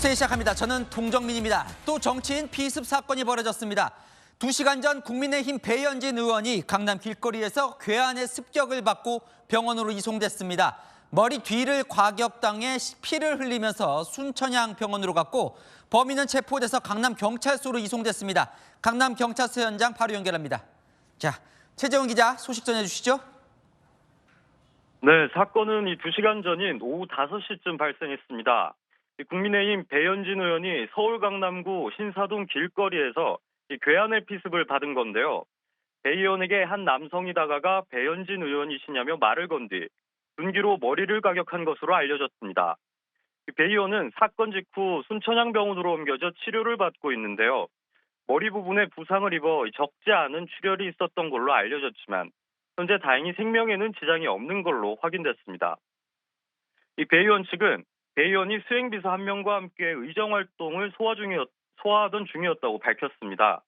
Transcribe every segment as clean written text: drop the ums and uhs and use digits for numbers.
뉴스에 시작합니다. 저는 동정민입니다. 또 정치인 피습 사건이 벌어졌습니다. 2시간 전 국민의힘 배현진 의원이 강남 길거리에서 괴한의 습격을 받고 병원으로 이송됐습니다. 머리 뒤를 과격당해 피를 흘리면서 순천향 병원으로 갔고 범인은 체포돼서 강남 경찰서로 이송됐습니다. 강남 경찰서 현장 바로 연결합니다. 자, 최재원 기자 소식 전해주시죠. 네, 사건은 이 2시간 전인 오후 5시쯤 발생했습니다. 국민의힘 배현진 의원이 서울 강남구 신사동 길거리에서 괴한의 피습을 받은 건데요. 배 의원에게 한 남성이 다가가 배현진 의원이시냐며 말을 건 뒤 둔기로 머리를 가격한 것으로 알려졌습니다. 배 의원은 사건 직후 순천향병원으로 옮겨져 치료를 받고 있는데요. 머리 부분에 부상을 입어 적지 않은 출혈이 있었던 걸로 알려졌지만 현재 다행히 생명에는 지장이 없는 걸로 확인됐습니다. 이 배 의원 측은 배 의원이 수행비서 한 명과 함께 의정 활동을 소화하던 중이었다고 밝혔습니다.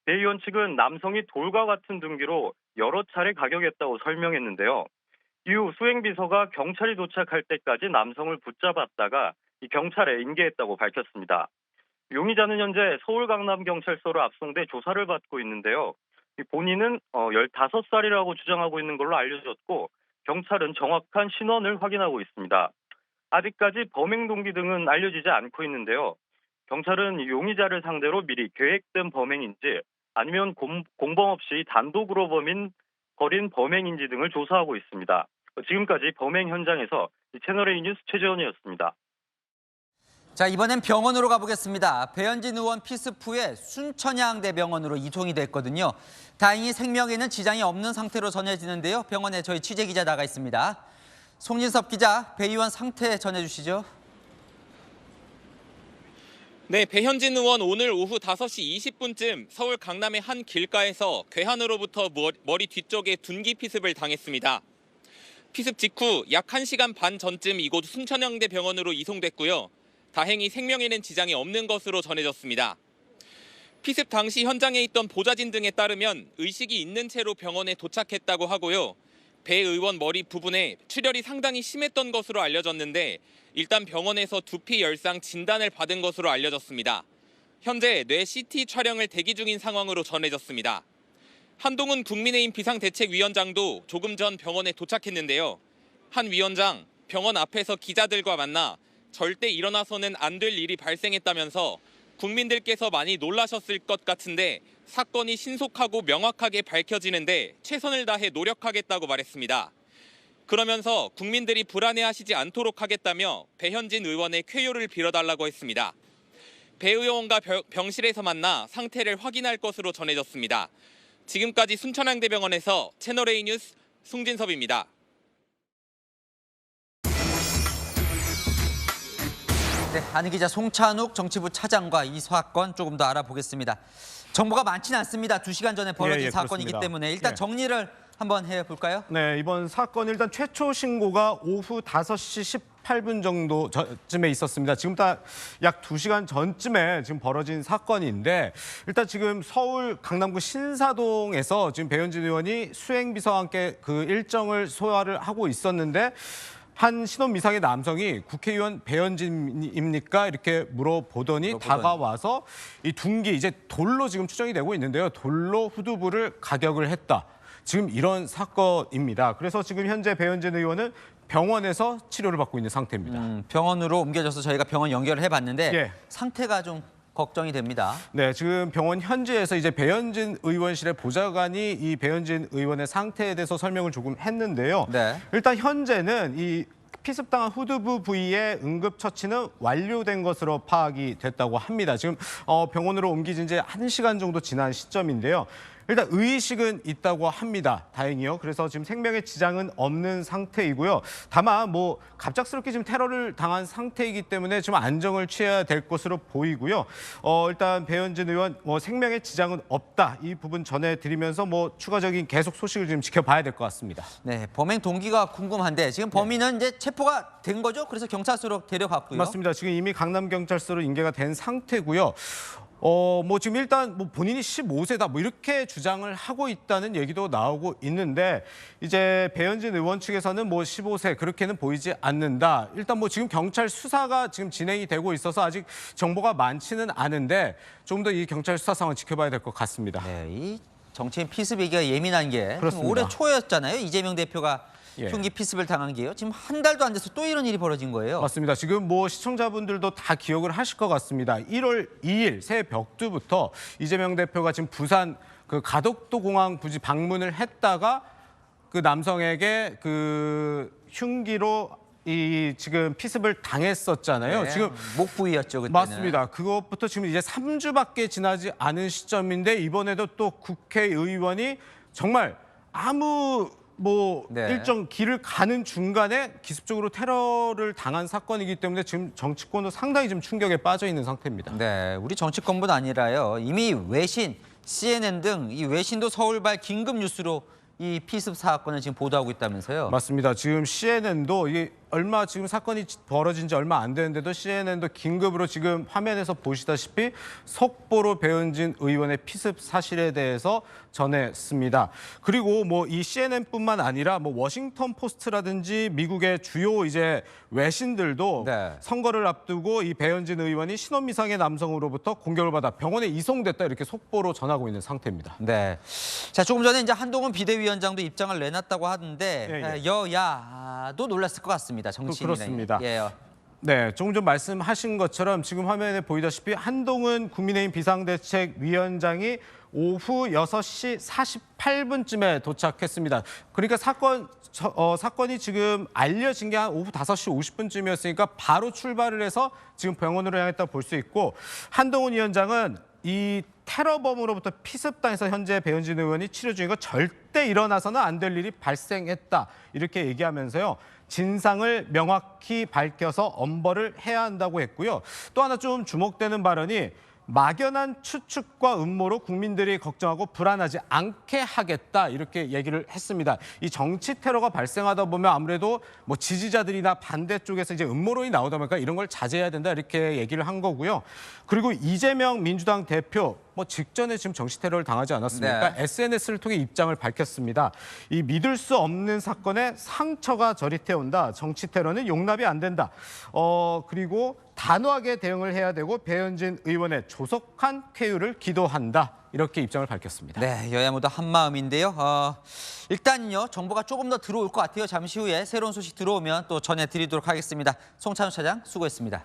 배 의원 측은 남성이 돌과 같은 둔기로 여러 차례 가격했다고 설명했는데요. 이후 수행비서가 경찰이 도착할 때까지 남성을 붙잡았다가 이 경찰에 인계했다고 밝혔습니다. 용의자는 현재 서울 강남경찰서로 압송돼 조사를 받고 있는데요. 본인은 15살이라고 주장하고 있는 걸로 알려졌고 경찰은 정확한 신원을 확인하고 있습니다. 아직까지 범행 동기 등은 알려지지 않고 있는데요. 경찰은 용의자를 상대로 미리 계획된 범행인지 아니면 공범 없이 단독으로 벌인 범행인지 등을 조사하고 있습니다. 지금까지 범행 현장에서 채널A 뉴스 최재원이었습니다. 자, 이번엔 병원으로 가보겠습니다. 배현진 의원 피습 후에 순천향대병원으로 이송이 됐거든요. 다행히 생명에는 지장이 없는 상태로 전해지는데요. 병원에 저희 취재기자 나가 있습니다. 송진섭 기자, 배 의원 상태 전해주시죠. 네, 배현진 의원 오늘 오후 5시 20분쯤 서울 강남의 한 길가에서 괴한으로부터 머리 뒤쪽에 둔기 피습을 당했습니다. 피습 직후 약 1시간 반 전쯤 이곳 순천향대 병원으로 이송됐고요. 다행히 생명에는 지장이 없는 것으로 전해졌습니다. 피습 당시 현장에 있던 보좌진 등에 따르면 의식이 있는 채로 병원에 도착했다고 하고요. 배 의원 머리 부분에 출혈이 상당히 심했던 것으로 알려졌는데 일단 병원에서 두피 열상 진단을 받은 것으로 알려졌습니다. 현재 뇌 CT 촬영을 대기 중인 상황으로 전해졌습니다. 한동훈 국민의힘 비상대책위원장도 조금 전 병원에 도착했는데요. 한 위원장, 병원 앞에서 기자들과 만나 절대 일어나서는 안 될 일이 발생했다면서 국민들께서 많이 놀라셨을 것 같은데 사건이 신속하고 명확하게 밝혀지는데 최선을 다해 노력하겠다고 말했습니다. 그러면서 국민들이 불안해하시지 않도록 하겠다며 배현진 의원의 쾌유를 빌어달라고 했습니다. 배 의원과 병실에서 만나 상태를 확인할 것으로 전해졌습니다. 지금까지 순천향대병원에서 채널A 뉴스 송진섭입니다. 네, 아는 기자 송찬욱 정치부 차장과 이 사건 조금 더 알아보겠습니다. 정보가 많지는 않습니다. 2시간 전에 벌어진 사건이기 그렇습니다. 때문에 일단 정리를 한번 해볼까요? 네, 이번 사건 일단 최초 신고가 오후 5시 18분 정도쯤에 있었습니다. 지금 약 2시간 전쯤에 지금 벌어진 사건인데 일단 지금 서울 강남구 신사동에서 지금 배현진 의원이 수행비서와 함께 그 일정을 소화를 하고 있었는데 한 신원 미상의 남성이 국회의원 배현진입니까? 이렇게 물어보더니 다가와서 이 둔기 이제 돌로 지금 추정이 되고 있는데요. 돌로 후두부를 가격을 했다. 지금 이런 사건입니다. 그래서 지금 현재 배현진 의원은 병원에서 치료를 받고 있는 상태입니다. 병원으로 옮겨져서 저희가 병원 연결을 해봤는데 예. 상태가 좀 걱정이 됩니다. 네, 지금 병원 현지에서 이제 배현진 의원실의 보좌관이 이 배현진 의원의 상태에 대해서 설명을 조금 했는데요. 네. 일단 현재는 이 피습당한 후두부 부위의 응급처치는 완료된 것으로 파악이 됐다고 합니다. 지금 병원으로 옮기진 지 1시간 정도 지난 시점인데요. 일단 의식은 있다고 합니다. 다행히요. 그래서 지금 생명에 지장은 없는 상태이고요. 다만 갑작스럽게 지금 테러를 당한 상태이기 때문에 좀 안정을 취해야 될 것으로 보이고요. 일단 배현진 의원 생명에 지장은 없다. 이 부분 전해드리면서 추가적인 계속 소식을 좀 지켜봐야 될 것 같습니다. 네, 범행 동기가 궁금한데 지금 범인은 이제 체포가 된 거죠? 그래서 경찰서로 데려갔고요. 맞습니다. 지금 이미 강남경찰서로 인계가 된 상태고요. 뭐 지금 일단 뭐 본인이 15세다 뭐 이렇게 주장을 하고 있다는 얘기도 나오고 있는데 이제 배현진 의원 측에서는 뭐 15세 그렇게는 보이지 않는다. 일단 뭐 지금 경찰 수사가 지금 진행이 되고 있어서 아직 정보가 많지는 않은데 좀 더 이 경찰 수사 상황 지켜봐야 될 것 같습니다. 네, 이 정치인 피습 얘기가 예민한 게 그렇습니다. 올해 초였잖아요. 이재명 대표가 예. 흉기 피습을 당한 게요. 지금 한 달도 안 돼서 또 이런 일이 벌어진 거예요. 맞습니다. 지금 뭐 시청자분들도 다 기억을 하실 것 같습니다. 1월 2일 새해 벽두부터 이재명 대표가 지금 부산 그 가덕도 공항 부지 방문을 했다가 그 남성에게 그 흉기로 이 지금 피습을 당했었잖아요. 네, 지금 목 부위였죠 그때는. 맞습니다. 그것부터 지금 이제 3주밖에 지나지 않은 시점인데 이번에도 또 국회의원이 정말 아무 뭐 네. 일정 길을 가는 중간에 기습적으로 테러를 당한 사건이기 때문에 지금 정치권도 상당히 좀 충격에 빠져 있는 상태입니다. 네, 우리 정치권뿐 아니라요. 이미 외신, CNN 등 이 외신도 서울발 긴급 뉴스로 이 피습 사건을 지금 보도하고 있다면서요. 맞습니다. 지금 CNN도 이게 얼마 지금 사건이 벌어진 지 얼마 안 되는데도 CNN도 긴급으로 지금 화면에서 보시다시피 속보로 배현진 의원의 피습 사실에 대해서 전했습니다. 그리고 뭐 이 CNN뿐만 아니라 뭐 워싱턴 포스트라든지 미국의 주요 이제 외신들도 네. 선거를 앞두고 이 배현진 의원이 신원미상의 남성으로부터 공격을 받아 병원에 이송됐다 이렇게 속보로 전하고 있는 상태입니다. 네. 자, 조금 전에 이제 한동훈 비대위원장도 입장을 내놨다고 하는데 예, 예. 여야도 놀랐을 것 같습니다. 정치인이. 그렇습니다. 예. 네, 조금 전 말씀하신 것처럼 지금 화면에 보이다시피 한동훈 국민의힘 비상대책위원장이 오후 6시 48분쯤에 도착했습니다. 그러니까 사건이 지금 알려진 게 한 오후 5시 50분쯤이었으니까 바로 출발을 해서 지금 병원으로 향했다 볼 수 있고 한동훈 위원장은 이 테러범으로부터 피습당해서 현재 배현진 의원이 치료 중이고 절대 일어나서는 안 될 일이 발생했다 이렇게 얘기하면서요. 진상을 명확히 밝혀서 엄벌을 해야 한다고 했고요. 또 하나 좀 주목되는 발언이 막연한 추측과 음모로 국민들이 걱정하고 불안하지 않게 하겠다 이렇게 얘기를 했습니다. 이 정치 테러가 발생하다 보면 아무래도 뭐 지지자들이나 반대쪽에서 이제 음모론이 나오다 보니까 이런 걸 자제해야 된다 이렇게 얘기를 한 거고요. 그리고 이재명 민주당 대표 뭐 직전에 지금 정치 테러를 당하지 않았습니까? 네. SNS를 통해 입장을 밝혔습니다. 이 믿을 수 없는 사건에 상처가 저릿해 온다. 정치 테러는 용납이 안 된다. 그리고 단호하게 대응을 해야 되고 배현진 의원의 조속한 쾌유를 기도한다. 이렇게 입장을 밝혔습니다. 네, 여야 모두 한 마음인데요. 일단요, 정보가 조금 더 들어올 것 같아요. 잠시 후에 새로운 소식 들어오면 또 전해드리도록 하겠습니다. 송찬우 차장 수고했습니다.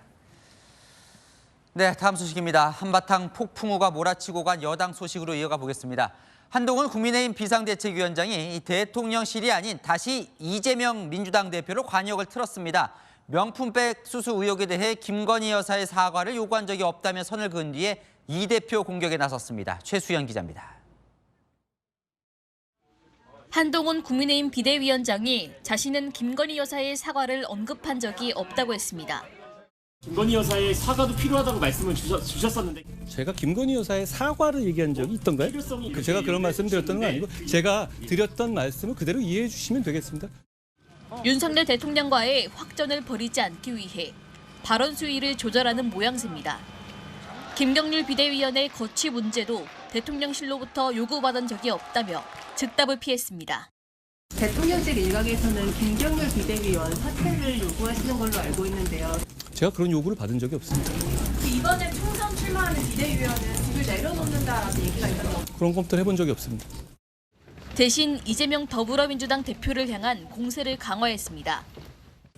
네, 다음 소식입니다. 한바탕 폭풍우가 몰아치고 간 여당 소식으로 이어가 보겠습니다. 한동훈 국민의힘 비상대책위원장이 대통령실이 아닌 다시 이재명 민주당 대표로 관역을 틀었습니다. 명품백 수수 의혹에 대해 김건희 여사의 사과를 요구한 적이 없다며 선을 그은 뒤에 이 대표 공격에 나섰습니다. 최수연 기자입니다. 한동훈 국민의힘 비대위원장이 자신은 김건희 여사의 사과를 언급한 적이 없다고 했습니다. 김건희 여사의 사과도 필요하다고 말씀을 주셨었는데 제가 김건희 여사의 사과를 얘기한 적이 있던가요? 제가 그런 말씀 드렸던 건 아니고 제가 드렸던 말씀을 그대로 이해해 주시면 되겠습니다. 윤석열 대통령과의 확전을 벌이지 않기 위해 발언 수위를 조절하는 모양새입니다. 김경률 비대위원의 거취 문제도 대통령실로부터 요구받은 적이 없다며 즉답을 피했습니다. 대통령실 일각에서는 김경률 비대위원 사퇴를 요구하시는 걸로 알고 있는데요. 제가 그런 요구를 받은 적이 없습니다. 이번에 총선 출마하는 비대위원은 직을 내려놓는다라는 얘기가 있다고. 그런 검토를 해본 적이 없습니다. 대신 이재명 더불어민주당 대표를 향한 공세를 강화했습니다.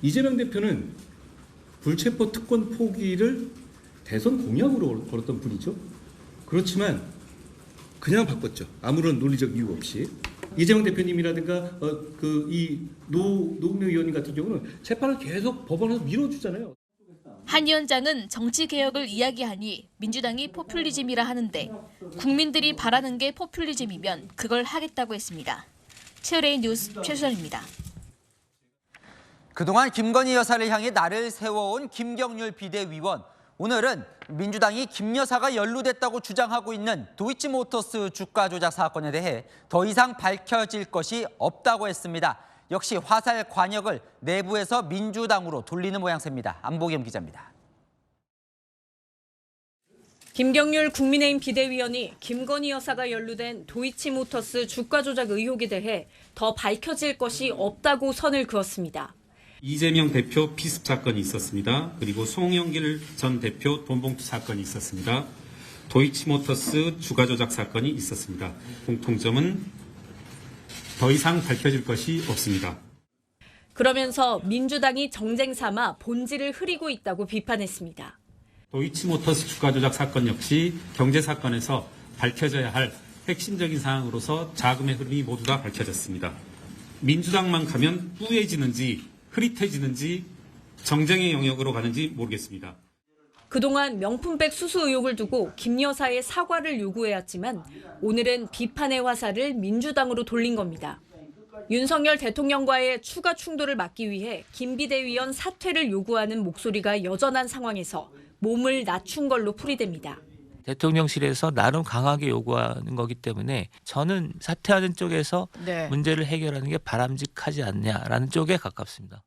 이재명 대표는 불체포 특권 포기를 대선 공약으로 걸었던 분이죠. 그렇지만 그냥 바꿨죠. 아무런 논리적 이유 없이. 이재명 대표님이라든가 이 노웅래 의원님 같은 경우는 재판을 계속 법원에서 밀어주잖아요. 한 위원장은 정치개혁을 이야기하니 민주당이 포퓰리즘이라 하는데 국민들이 바라는 게 포퓰리즘이면 그걸 하겠다고 했습니다. 최을의 뉴스 최수연입니다. 그동안 김건희 여사를 향해 날을 세워온 김경률 비대위원. 오늘은 민주당이 김 여사가 연루됐다고 주장하고 있는 도이치모터스 주가 조작 사건에 대해 더 이상 밝혀질 것이 없다고 했습니다. 역시 화살 관역을 내부에서 민주당으로 돌리는 모양새입니다. 안보겸 기자입니다. 김경률 국민의힘 비대위원이 김건희 여사가 연루된 도이치모터스 주가 조작 의혹에 대해 더 밝혀질 것이 없다고 선을 그었습니다. 이재명 대표 피습 사건이 있었습니다. 그리고 송영길 전 대표 돈봉투 사건이 있었습니다. 도이치모터스 주가 조작 사건이 있었습니다. 공통점은 더 이상 밝혀질 것이 없습니다. 그러면서 민주당이 정쟁 삼아 본질을 흐리고 있다고 비판했습니다. 도이치모터스 주가 조작 사건 역시 경제 사건에서 밝혀져야 할 핵심적인 사항으로서 자금의 흐름이 모두 다 밝혀졌습니다. 민주당만 가면 뿌얘지는지 흐릿해지는지 정쟁의 영역으로 가는지 모르겠습니다. 그동안 명품백 수수 의혹을 두고 김 여사의 사과를 요구해왔지만 오늘은 비판의 화살을 민주당으로 돌린 겁니다. 윤석열 대통령과의 추가 충돌을 막기 위해 김 비대위원 사퇴를 요구하는 목소리가 여전한 상황에서 몸을 낮춘 걸로 풀이됩니다. 대통령실에서 나름 강하게 요구하는 거기 때문에 저는 사퇴하는 쪽에서 문제를 해결하는 게 바람직하지 않냐라는 쪽에 가깝습니다.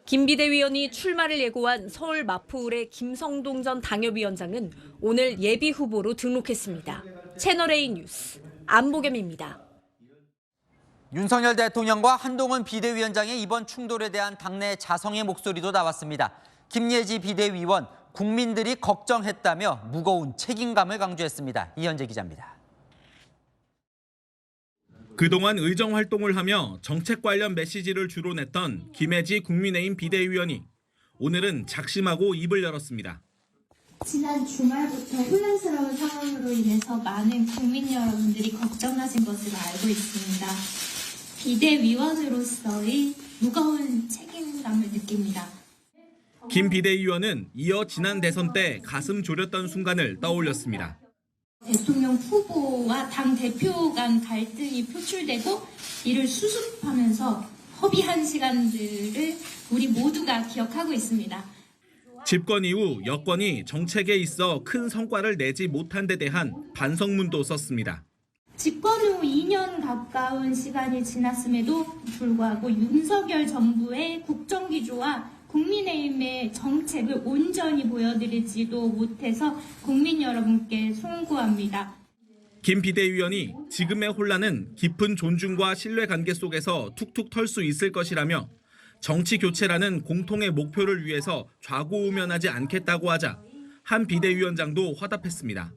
김 비대위원이 출마를 예고한 서울 마포울의 김성동 전 당협위원장은 오늘 예비 후보로 등록했습니다. 채널A 뉴스 안보겸입니다. 윤석열 대통령과 한동훈 비대위원장의 이번 충돌에 대한 당내 자성의 목소리도 나왔습니다. 김예지 비대위원, 국민들이 걱정했다며 무거운 책임감을 강조했습니다. 이현재 기자입니다. 그동안 의정 활동을 하며 정책 관련 메시지를 주로 냈던 김예지 국민의힘 비대위원이 오늘은 작심하고 입을 열었습니다. 지난 주말부터 혼란스러운 상황으로 인해서 많은 국민 여러분들이 걱정하신 것을 알고 있습니다. 비대위원으로서의 무거운 책임감을 느낍니다. 김 비대위원은 이어 지난 대선 때 가슴 졸였던 순간을 떠올렸습니다. 대통령 후보와 당 대표 간 갈등이 표출되고 이를 수습하면서 협의한 시간들을 우리 모두가 기억하고 있습니다. 집권 이후 여권이 정책에 있어 큰 성과를 내지 못한 데 대한 반성문도 썼습니다. 집권 후 2년 가까운 시간이 지났음에도 불구하고 윤석열 정부의 국정기조와 국민의힘의 정책을 온전히 보여드리지도 못해서 국민 여러분께 송구합니다. 김 비대위원이 지금의 혼란은 깊은 존중과 신뢰관계 속에서 툭툭 털 수 있을 것이라며 정치 교체라는 공통의 목표를 위해서 좌고우면하지 않겠다고 하자 한 비대위원장도 화답했습니다.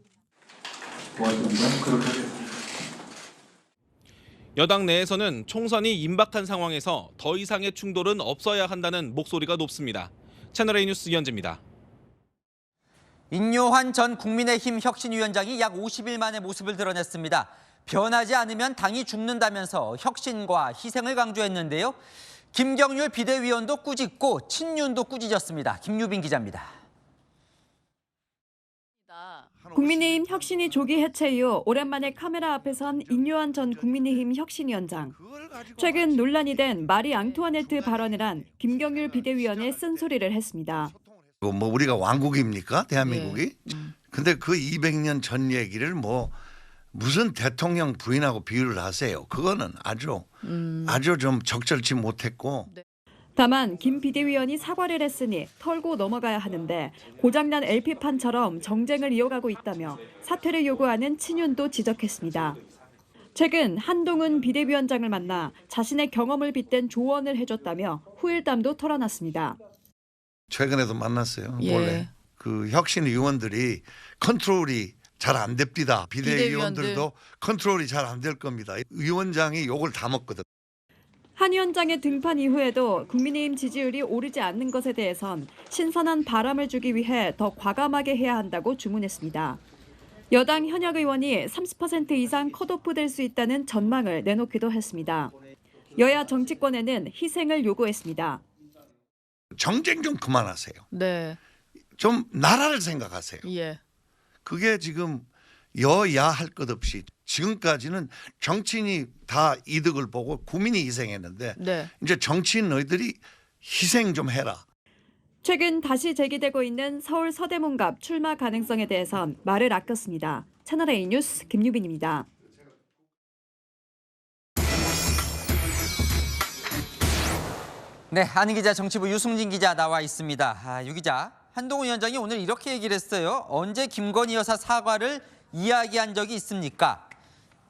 여당 내에서는 총선이 임박한 상황에서 더 이상의 충돌은 없어야 한다는 목소리가 높습니다. 채널A 뉴스 이현재입니다. 인요한 전 국민의힘 혁신위원장이 약 50일 만에 모습을 드러냈습니다. 변하지 않으면 당이 죽는다면서 혁신과 희생을 강조했는데요. 김경률 비대위원도 꾸짖고 친윤도 꾸짖었습니다. 김유빈 기자입니다. 국민의힘 혁신위 조기 해체 이후 오랜만에 카메라 앞에 선 인요한 전 국민의힘 혁신위원장. 최근 논란이 된 마리 앙투아네트 발언을 한 김경률 비대위원의 쓴소리를 했습니다. 뭐 우리가 왕국입니까? 대한민국이? 근데 그 200년 전 얘기를 무슨 대통령 부인하고 비유를 하세요. 그거는 아주 좀 적절치 못했고. 다만 김 비대위원이 사과를 했으니 털고 넘어가야 하는데 고장난 LP판처럼 정쟁을 이어가고 있다며 사퇴를 요구하는 친윤도 지적했습니다. 최근 한동훈 비대위원장을 만나 자신의 경험을 빗댄 조언을 해줬다며 후일담도 털어놨습니다. 최근에도 만났어요. 원래 그 혁신 의원들이 컨트롤이 잘 안 됩니다. 비대위원들도 컨트롤이 잘 안 될 겁니다. 위원장이 욕을 다 먹거든. 한 위원장의 등판 이후에도 국민의힘 지지율이 오르지 않는 것에 대해선 신선한 바람을 주기 위해 더 과감하게 해야 한다고 주문했습니다. 여당 현역 의원이 30% 이상 컷오프 될 수 있다는 전망을 내놓기도 했습니다. 여야 정치권에는 희생을 요구했습니다. 정쟁 좀 그만하세요. 네. 좀 나라를 생각하세요. 예. 그게 지금 여야 할 것 없이 지금까지는 정치인이 다 이득을 보고 국민이 희생했는데 이제 정치인 너희들이 희생 좀 해라. 최근 다시 제기되고 있는 서울 서대문갑 출마 가능성에 대해선 말을 아꼈습니다. 채널A 뉴스 김유빈입니다. 네, 안희 기자, 정치부 유승진 기자 나와 있습니다. 유 기자, 한동훈 위원장이 오늘 이렇게 얘기를 했어요. 언제 김건희 여사 사과를 이야기한 적이 있습니까?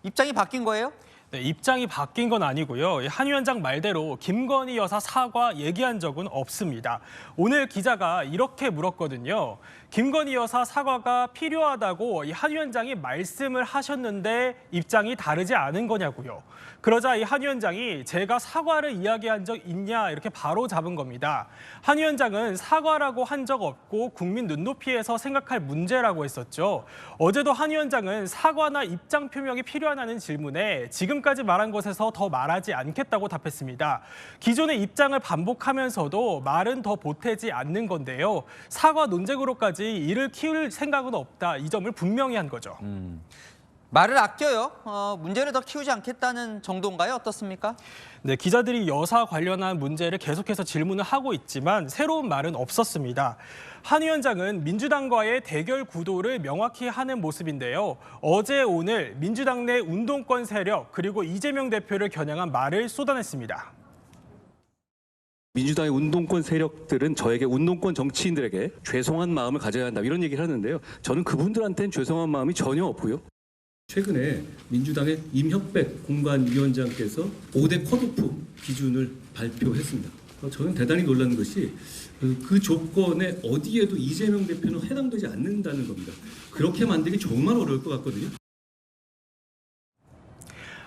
입장이 바뀐 거예요? 네, 입장이 바뀐 건 아니고요. 한 위원장 말대로 김건희 여사 사과 얘기한 적은 없습니다. 오늘 기자가 이렇게 물었거든요. 김건희 여사 사과가 필요하다고 한 위원장이 말씀을 하셨는데 입장이 다르지 않은 거냐고요. 그러자 한 위원장이 제가 사과를 이야기한 적 있냐 이렇게 바로 잡은 겁니다. 한 위원장은 사과라고 한 적 없고 국민 눈높이에서 생각할 문제라고 했었죠. 어제도 한 위원장은 사과나 입장 표명이 필요하다는 질문에 지금까지 말한 것에서 더 말하지 않겠다고 답했습니다. 기존의 입장을 반복하면서도 말은 더 보태지 않는 건데요. 사과 논쟁으로까지 이를 키울 생각은 없다. 이 점을 분명히 한 거죠. 말을 아껴요. 문제를 더 키우지 않겠다는 정도인가요? 어떻습니까? 네, 기자들이 여사 관련한 문제를 계속해서 질문을 하고 있지만 새로운 말은 없었습니다. 한 위원장은 민주당과의 대결 구도를 명확히 하는 모습인데요. 어제 오늘 민주당 내 운동권 세력 그리고 이재명 대표를 겨냥한 말을 쏟아냈습니다. 민주당의 운동권 세력들은 저에게 운동권 정치인들에게 죄송한 마음을 가져야 한다 이런 얘기를 하는데요. 저는 그분들한테는 죄송한 마음이 전혀 없고요. 최근에 민주당의 임혁백 공관위원장께서 5대 컷오프 기준을 발표했습니다. 저는 대단히 놀라는 것이 그 조건에 어디에도 이재명 대표는 해당되지 않는다는 겁니다. 그렇게 만들기 정말 어려울 것 같거든요.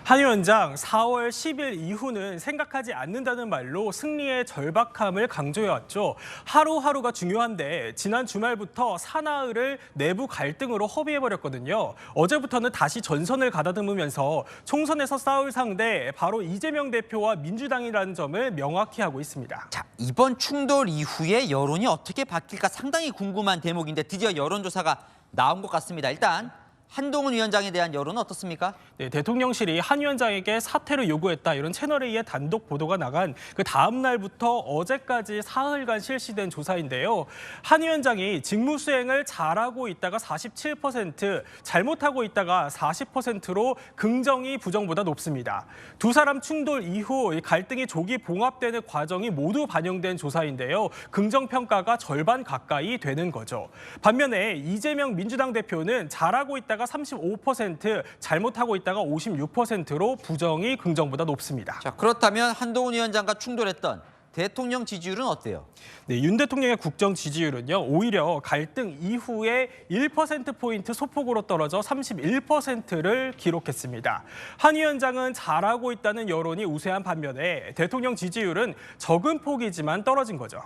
한 위원장 4월 10일 이후는 생각하지 않는다는 말로 승리의 절박함을 강조해왔죠. 하루하루가 중요한데 지난 주말부터 사나흘을 내부 갈등으로 허비해버렸거든요. 어제부터는 다시 전선을 가다듬으면서 총선에서 싸울 상대 바로 이재명 대표와 민주당이라는 점을 명확히 하고 있습니다. 자, 이번 충돌 이후에 여론이 어떻게 바뀔까 상당히 궁금한 대목인데 드디어 여론조사가 나온 것 같습니다. 일단 한동훈 위원장에 대한 여론은 어떻습니까? 네, 대통령실이 한 위원장에게 사퇴를 요구했다 이런 채널A의 단독 보도가 나간 그 다음 날부터 어제까지 사흘간 실시된 조사인데요. 한 위원장이 직무 수행을 잘하고 있다가 47%, 잘못하고 있다가 40%로 긍정이 부정보다 높습니다. 두 사람 충돌 이후 갈등이 조기 봉합되는 과정이 모두 반영된 조사인데요. 긍정 평가가 절반 가까이 되는 거죠. 반면에 이재명 민주당 대표는 잘하고 있다가 35%, 잘못하고 있다가 56%로 부정이 긍정보다 높습니다. 자, 그렇다면 한동훈 위원장과 충돌했던 대통령 지지율은 어때요? 네, 윤 대통령의 국정 지지율은요. 오히려 갈등 이후에 1%포인트 소폭으로 떨어져 31%를 기록했습니다. 한 위원장은 잘하고 있다는 여론이 우세한 반면에 대통령 지지율은 적은 폭이지만 떨어진 거죠.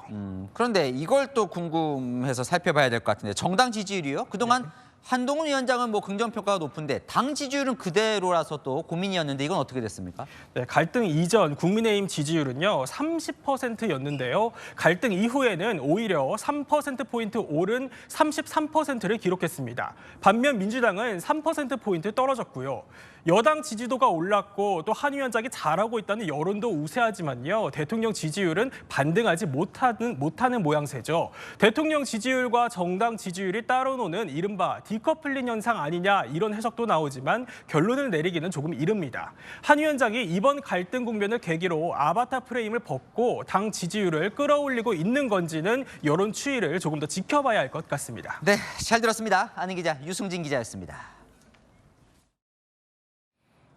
그런데 이걸 또 궁금해서 살펴봐야 될 것 같은데 정당 지지율이요? 그동안 한동훈 위원장은 뭐 긍정평가가 높은데 당 지지율은 그대로라서 또 고민이었는데 이건 어떻게 됐습니까? 네, 갈등 이전 국민의힘 지지율은요 30%였는데요. 갈등 이후에는 오히려 3%포인트 오른 33%를 기록했습니다. 반면 민주당은 3%포인트 떨어졌고요. 여당 지지도가 올랐고 또 한 위원장이 잘하고 있다는 여론도 우세하지만요. 대통령 지지율은 반등하지 못하는 모양새죠. 대통령 지지율과 정당 지지율이 따로 노는 이른바 디커플링 현상 아니냐 이런 해석도 나오지만 결론을 내리기는 조금 이릅니다. 한 위원장이 이번 갈등 국면을 계기로 아바타 프레임을 벗고 당 지지율을 끌어올리고 있는 건지는 여론 추이를 조금 더 지켜봐야 할 것 같습니다. 네, 잘 들었습니다. 아는 기자 유승진 기자였습니다.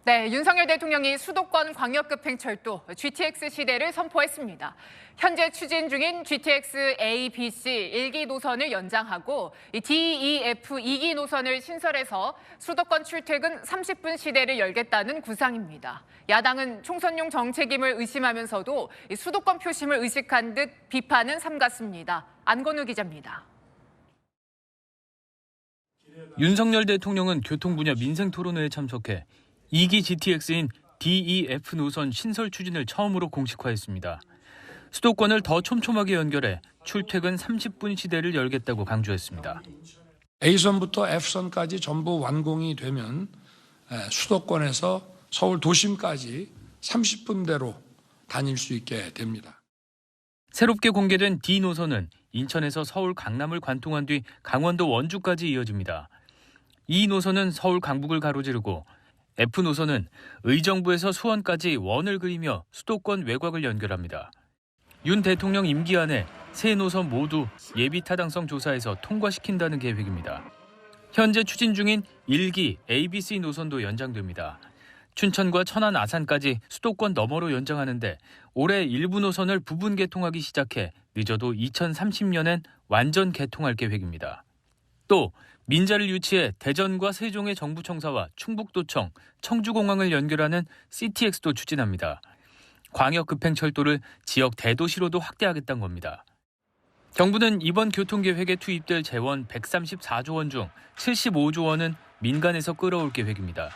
네, 윤석열 대통령이 수도권 광역급행철도 GTX 시대를 선포했습니다. 현재 추진 중인 GTX A, B, C 1기 노선을 연장하고 D, E, F 2기 노선을 신설해서 수도권 출퇴근 30분 시대를 열겠다는 구상입니다. 야당은 총선용 정책임을 의심하면서도 수도권 표심을 의식한 듯 비판은 삼갔습니다. 안건우 기자입니다. 윤석열 대통령은 교통 분야 민생 토론회에 참석해 2기 GTX인 DEF 노선 신설 추진을 처음으로 공식화했습니다. 수도권을 더 촘촘하게 연결해 출퇴근 30분 시대를 열겠다고 강조했습니다. A선부터 F선까지 전부 완공이 되면 수도권에서 서울 도심까지 30분대로 다닐 수 있게 됩니다. 새롭게 공개된 D 노선은 인천에서 서울 강남을 관통한 뒤 강원도 원주까지 이어집니다. E 노선은 서울 강북을 가로지르고 F 노선은 의정부에서 수원까지 원을 그리며 수도권 외곽을 연결합니다. 윤 대통령 임기 안에 세 노선 모두 예비 타당성 조사에서 통과시킨다는 계획입니다. 현재 추진 중인 1기 ABC 노선도 연장됩니다. 춘천과 천안 아산까지 수도권 너머로 연장하는데 올해 일부 노선을 부분 개통하기 시작해 늦어도 2030년엔 완전 개통할 계획입니다. 또 민자를 유치해 대전과 세종의 정부청사와 충북도청, 청주공항을 연결하는 CTX도 추진합니다. 광역급행철도를 지역 대도시로도 확대하겠다는 겁니다. 정부는 이번 교통계획에 투입될 재원 134조 원 중 75조 원은 민간에서 끌어올 계획입니다.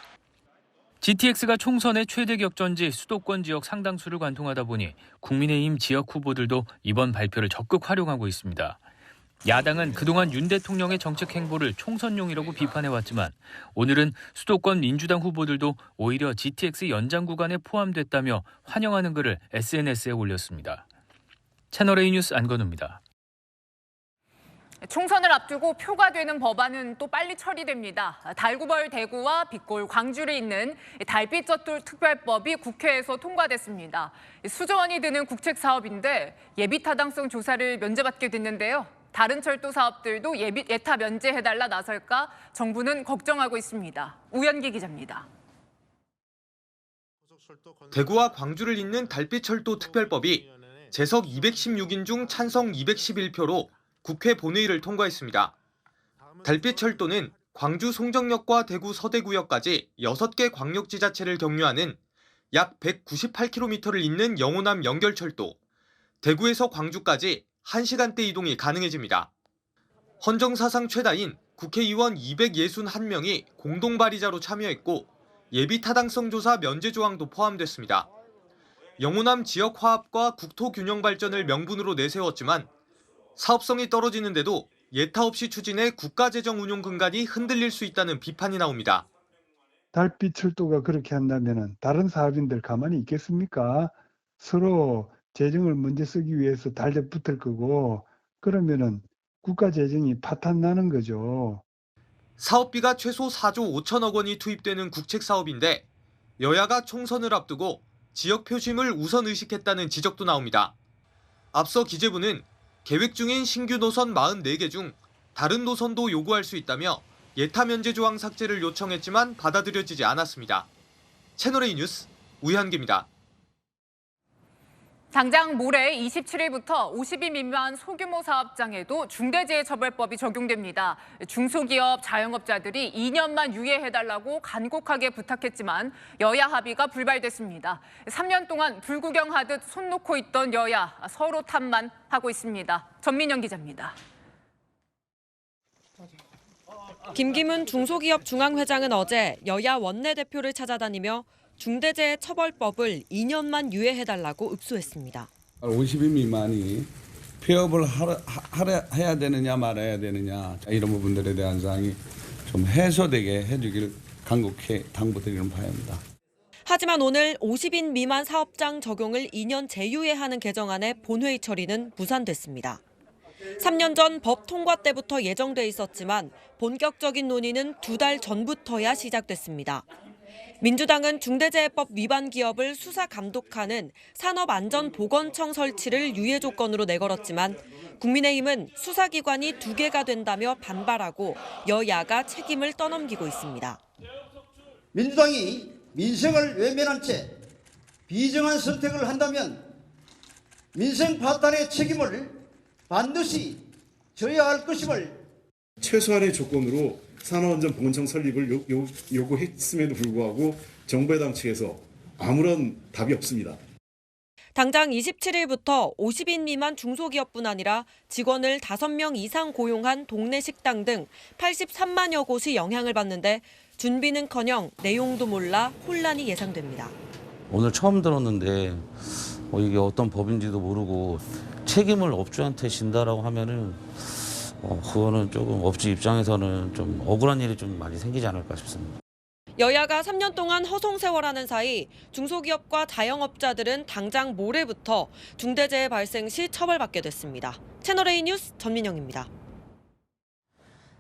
GTX가 총선의 최대 격전지 수도권 지역 상당수를 관통하다 보니 국민의힘 지역 후보들도 이번 발표를 적극 활용하고 있습니다. 야당은 그동안 윤 대통령의 정책 행보를 총선용이라고 비판해왔지만 오늘은 수도권 민주당 후보들도 오히려 GTX 연장 구간에 포함됐다며 환영하는 글을 SNS에 올렸습니다. 채널A 뉴스 안건우입니다. 총선을 앞두고 표가 되는 법안은 또 빨리 처리됩니다. 달구벌 대구와 빛골 광주를 잇는 달빛젖돌 특별법이 국회에서 통과됐습니다. 수조 원이 드는 국책 사업인데 예비 타당성 조사를 면제받게 됐는데요. 다른 철도 사업들도 예타 면제해달라 나설까 정부는 걱정하고 있습니다. 우현기 기자입니다. 대구와 광주를 잇는 달빛철도 특별법이 재석 216인 중 찬성 211표로 국회 본회의를 통과했습니다. 달빛철도는 광주 송정역과 대구 서대구역까지 6개 광역지자체를 경유하는 약 198km를 잇는 영호남 연결철도, 대구에서 광주까지 1시간대 이동이 가능해집니다. 헌정사상 최다인 국회의원 261명이 공동 발의자로 참여했고 예비 타당성 조사 면제 조항도 포함됐습니다. 영호남 지역 화합과 국토 균형 발전을 명분으로 내세웠지만 사업성이 떨어지는데도 예타 없이 추진해 국가재정 운용 근간이 흔들릴 수 있다는 비판이 나옵니다. 달빛철도가 그렇게 한다면 다른 사업인들 가만히 있겠습니까? 서로 재정을 먼저 쓰기 위해서 달려붙을 거고 그러면은 국가재정이 파탄나는 거죠. 사업비가 최소 4조 5천억 원이 투입되는 국책 사업인데 여야가 총선을 앞두고 지역 표심을 우선 의식했다는 지적도 나옵니다. 앞서 기재부는 계획 중인 신규 노선 44개 중 다른 노선도 요구할 수 있다며 예타 면제 조항 삭제를 요청했지만 받아들여지지 않았습니다. 채널A 뉴스 우현기입니다. 당장 모레 27일부터 50인 미만 소규모 사업장에도 중대재해처벌법이 적용됩니다. 중소기업, 자영업자들이 2년만 유예해달라고 간곡하게 부탁했지만 여야 합의가 불발됐습니다. 3년 동안 불구경하듯 손 놓고 있던 여야 서로 탓만 하고 있습니다. 전민영 기자입니다. 김기문 중소기업 중앙회장은 어제 여야 원내대표를 찾아다니며 중대재해처벌법을 2년만 유예해달라고 읍소했습니다. 50인 미만이 폐업을 해야 되느냐 말아야 되느냐 이런 부분들에 대한 사항이 좀 해소되게 해주길 간곡히 당부드리는 바입니다. 하지만 오늘 50인 미만 사업장 적용을 2년 재유예하는 개정안의 본회의 처리는 무산됐습니다. 3년 전 법 통과 때부터 예정돼 있었지만 본격적인 논의는 2달 전부터야 시작됐습니다. 민주당은 중대재해법 위반 기업을 수사 감독하는 산업안전보건청 설치를 유예 조건으로 내걸었지만 국민의힘은 수사기관이 2개가 된다며 반발하고 여야가 책임을 떠넘기고 있습니다. 민주당이 민생을 외면한 채 비정한 선택을 한다면 민생 파탄의 책임을 반드시 져야 할 것임을 최소한의 조건으로 산업안전보건청 설립을 요구했음에도 불구하고 정부 여당 측에서 아무런 답이 없습니다. 당장 27일부터 50인 미만 중소기업뿐 아니라 직원을 5명 이상 고용한 동네 식당 등 83만여 곳이 영향을 받는데 준비는커녕 내용도 몰라 혼란이 예상됩니다. 오늘 처음 들었는데 이게 어떤 법인지도 모르고 책임을 업주한테 진다라고 하면은 그거는 조금 업주 입장에서는 좀 억울한 일이 좀 많이 생기지 않을까 싶습니다. 여야가 3년 동안 허송세월하는 사이 중소기업과 자영업자들은 당장 모레부터 중대재해 발생 시 처벌받게 됐습니다. 채널A 뉴스 전민영입니다.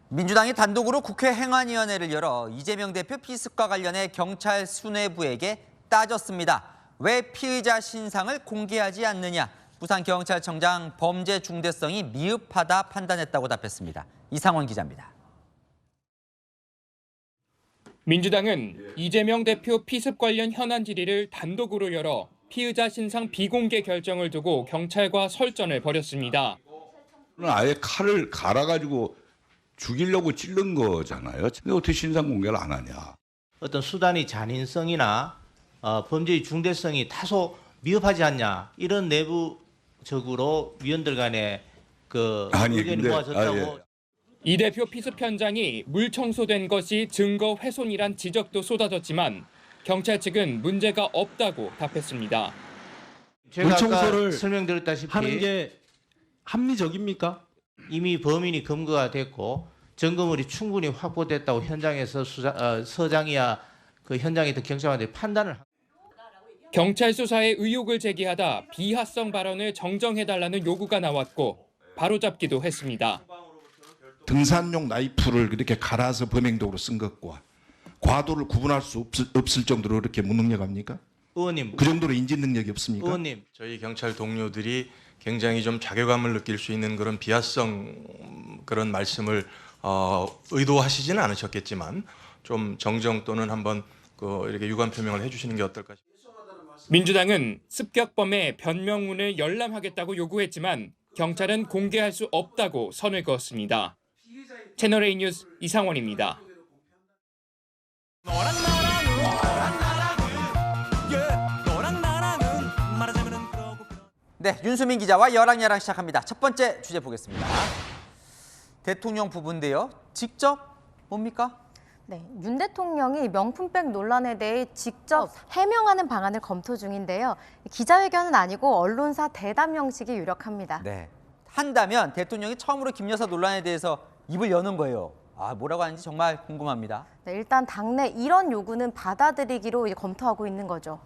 민주당이 단독으로 국회 행안위원회를 열어 이재명 대표 피습과 관련해 경찰 수뇌부에게 따졌습니다. 왜 피의자 신상을 공개하지 않느냐? 부산경찰청장 범죄 중대성이 미흡하다 판단했다고 답했습니다. 이상원 기자입니다. 민주당은 이재명 대표 피습 관련 현안 질의를 단독으로 열어 피의자 신상 비공개 결정을 두고 경찰과 설전을 벌였습니다. 아예 칼을 갈아가지고 죽이려고 찌른 거잖아요. 근데 어떻게 신상 공개를 안 하냐. 어떤 수단의 잔인성이나 범죄의 중대성이 다소 미흡하지 않냐, 이런 내부적으로 위원들 간에 의견이 모아졌다고. 이 대표 피습 현장이 물 청소된 것이 증거 훼손이란 지적도 쏟아졌지만 경찰 측은 문제가 없다고 답했습니다. 제가 아까 설명드렸다시피 하는 게 합리적입니까? 이미 범인이 검거가 됐고 증거물이 충분히 확보됐다고 현장에서 서장이야 그 현장에 있던 경찰관들이 판단을. 경찰 수사에 의혹을 제기하다 비하성 발언을 정정해달라는 요구가 나왔고 바로잡기도 했습니다. 등산용 나이프를 이렇게 갈아서 범행도구로 쓴 것과 과도를 구분할 수 없을 정도로 이렇게 무능력합니까? 의원님, 그 정도로 인지 능력이 없습니까? 의원님, 저희 경찰 동료들이 굉장히 좀 자괴감을 느낄 수 있는 그런 비하성 그런 말씀을 의도하시지는 않으셨겠지만 좀 정정 또는 한번 이렇게 유감 표명을 해주시는 게 어떨까 싶습니다. 민주당은 습격범의 변명문을 열람하겠다고 요구했지만 경찰은 공개할 수 없다고 선을 그었습니다. 채널A 뉴스 이상원입니다. 네, 윤수민 기자와 여랑야랑 시작합니다. 첫 번째 주제 보겠습니다. 대통령 부부인데요. 직접 뭡니까? 네, 윤 대통령이 명품백 논란에 대해 직접 해명하는 방안을 검토 중인데요. 기자회견은 아니고 언론사 대담 형식이 유력합니다. 네, 한다면 대통령이 처음으로 김 여사 논란에 대해서 입을 여는 거예요. 뭐라고 하는지 정말 궁금합니다. 네, 일단 당내 이런 요구는 받아들이기로 검토하고 있는 거죠.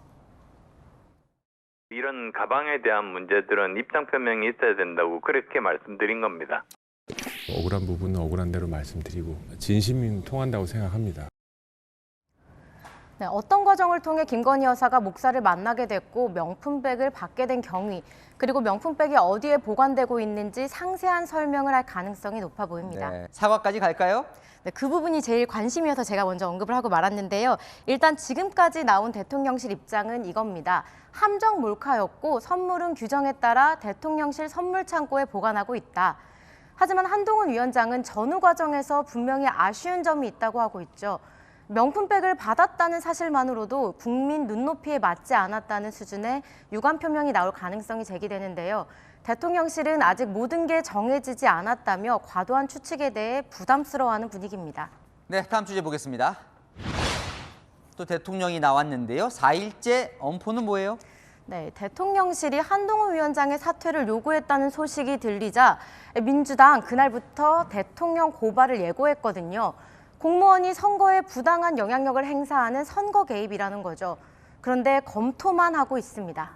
이런 가방에 대한 문제들은 입장 표명이 있어야 된다고 그렇게 말씀드린 겁니다. 억울한 부분은 억울한 대로 말씀드리고 진심이 통한다고 생각합니다. 네, 어떤 과정을 통해 김건희 여사가 목사를 만나게 됐고 명품백을 받게 된 경위, 그리고 명품백이 어디에 보관되고 있는지 상세한 설명을 할 가능성이 높아 보입니다. 네, 사과까지 갈까요? 네, 그 부분이 제일 관심이어서 제가 먼저 언급을 하고 말았는데요. 일단 지금까지 나온 대통령실 입장은 이겁니다. 함정 몰카였고 선물은 규정에 따라 대통령실 선물 창고에 보관하고 있다. 하지만 한동훈 위원장은 전후 과정에서 분명히 아쉬운 점이 있다고 하고 있죠. 명품백을 받았다는 사실만으로도 국민 눈높이에 맞지 않았다는 수준의 유감 표명이 나올 가능성이 제기되는데요. 대통령실은 아직 모든 게 정해지지 않았다며 과도한 추측에 대해 부담스러워하는 분위기입니다. 네, 다음 주제 보겠습니다. 또 대통령이 나왔는데요. 4일째 엄포는 뭐예요? 네, 대통령실이 한동훈 위원장의 사퇴를 요구했다는 소식이 들리자 민주당 그날부터 대통령 고발을 예고했거든요. 공무원이 선거에 부당한 영향력을 행사하는 선거 개입이라는 거죠. 그런데 검토만 하고 있습니다.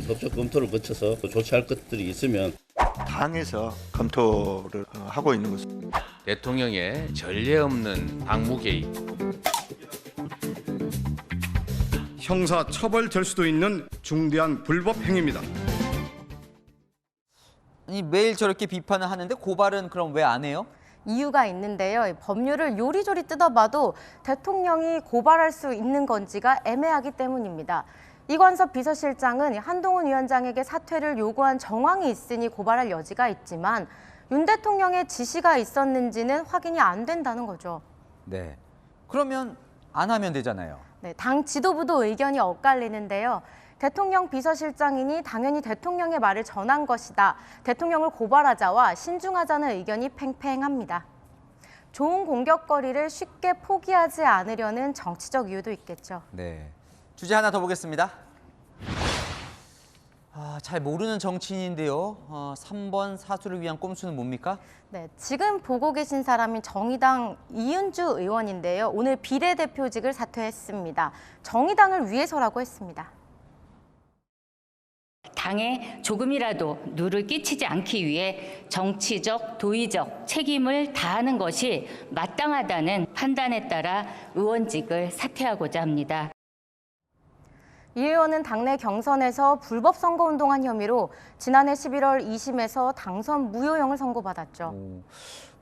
법적 검토를 거쳐서 조치할 것들이 있으면 당에서 검토를 하고 있는 것입니다. 대통령의 전례 없는 당무 개입. 형사 처벌될 수도 있는 중대한 불법 행위입니다. 아니, 매일 저렇게 비판을 하는데 고발은 그럼 왜 안 해요? 이유가 있는데요. 법률을 요리조리 뜯어봐도 대통령이 고발할 수 있는 건지가 애매하기 때문입니다. 이관섭 비서실장은 한동훈 위원장에게 사퇴를 요구한 정황이 있으니 고발할 여지가 있지만 윤 대통령의 지시가 있었는지는 확인이 안 된다는 거죠. 네, 그러면 안 하면 되잖아요. 네, 당 지도부도 의견이 엇갈리는데요. 대통령 비서실장이니 당연히 대통령의 말을 전한 것이다. 대통령을 고발하자와 신중하자는 의견이 팽팽합니다. 좋은 공격거리를 쉽게 포기하지 않으려는 정치적 이유도 있겠죠. 네, 주제 하나 더 보겠습니다. 잘 모르는 정치인인데요. 3번 사수를 위한 꼼수는 뭡니까? 네, 지금 보고 계신 사람이 정의당 이은주 의원인데요. 오늘 비례대표직을 사퇴했습니다. 정의당을 위해서라고 했습니다. 당에 조금이라도 누를 끼치지 않기 위해 정치적, 도의적 책임을 다하는 것이 마땅하다는 판단에 따라 의원직을 사퇴하고자 합니다. 이 의원은 당내 경선에서 불법 선거운동한 혐의로 지난해 11월 2심에서 당선 무효형을 선고받았죠.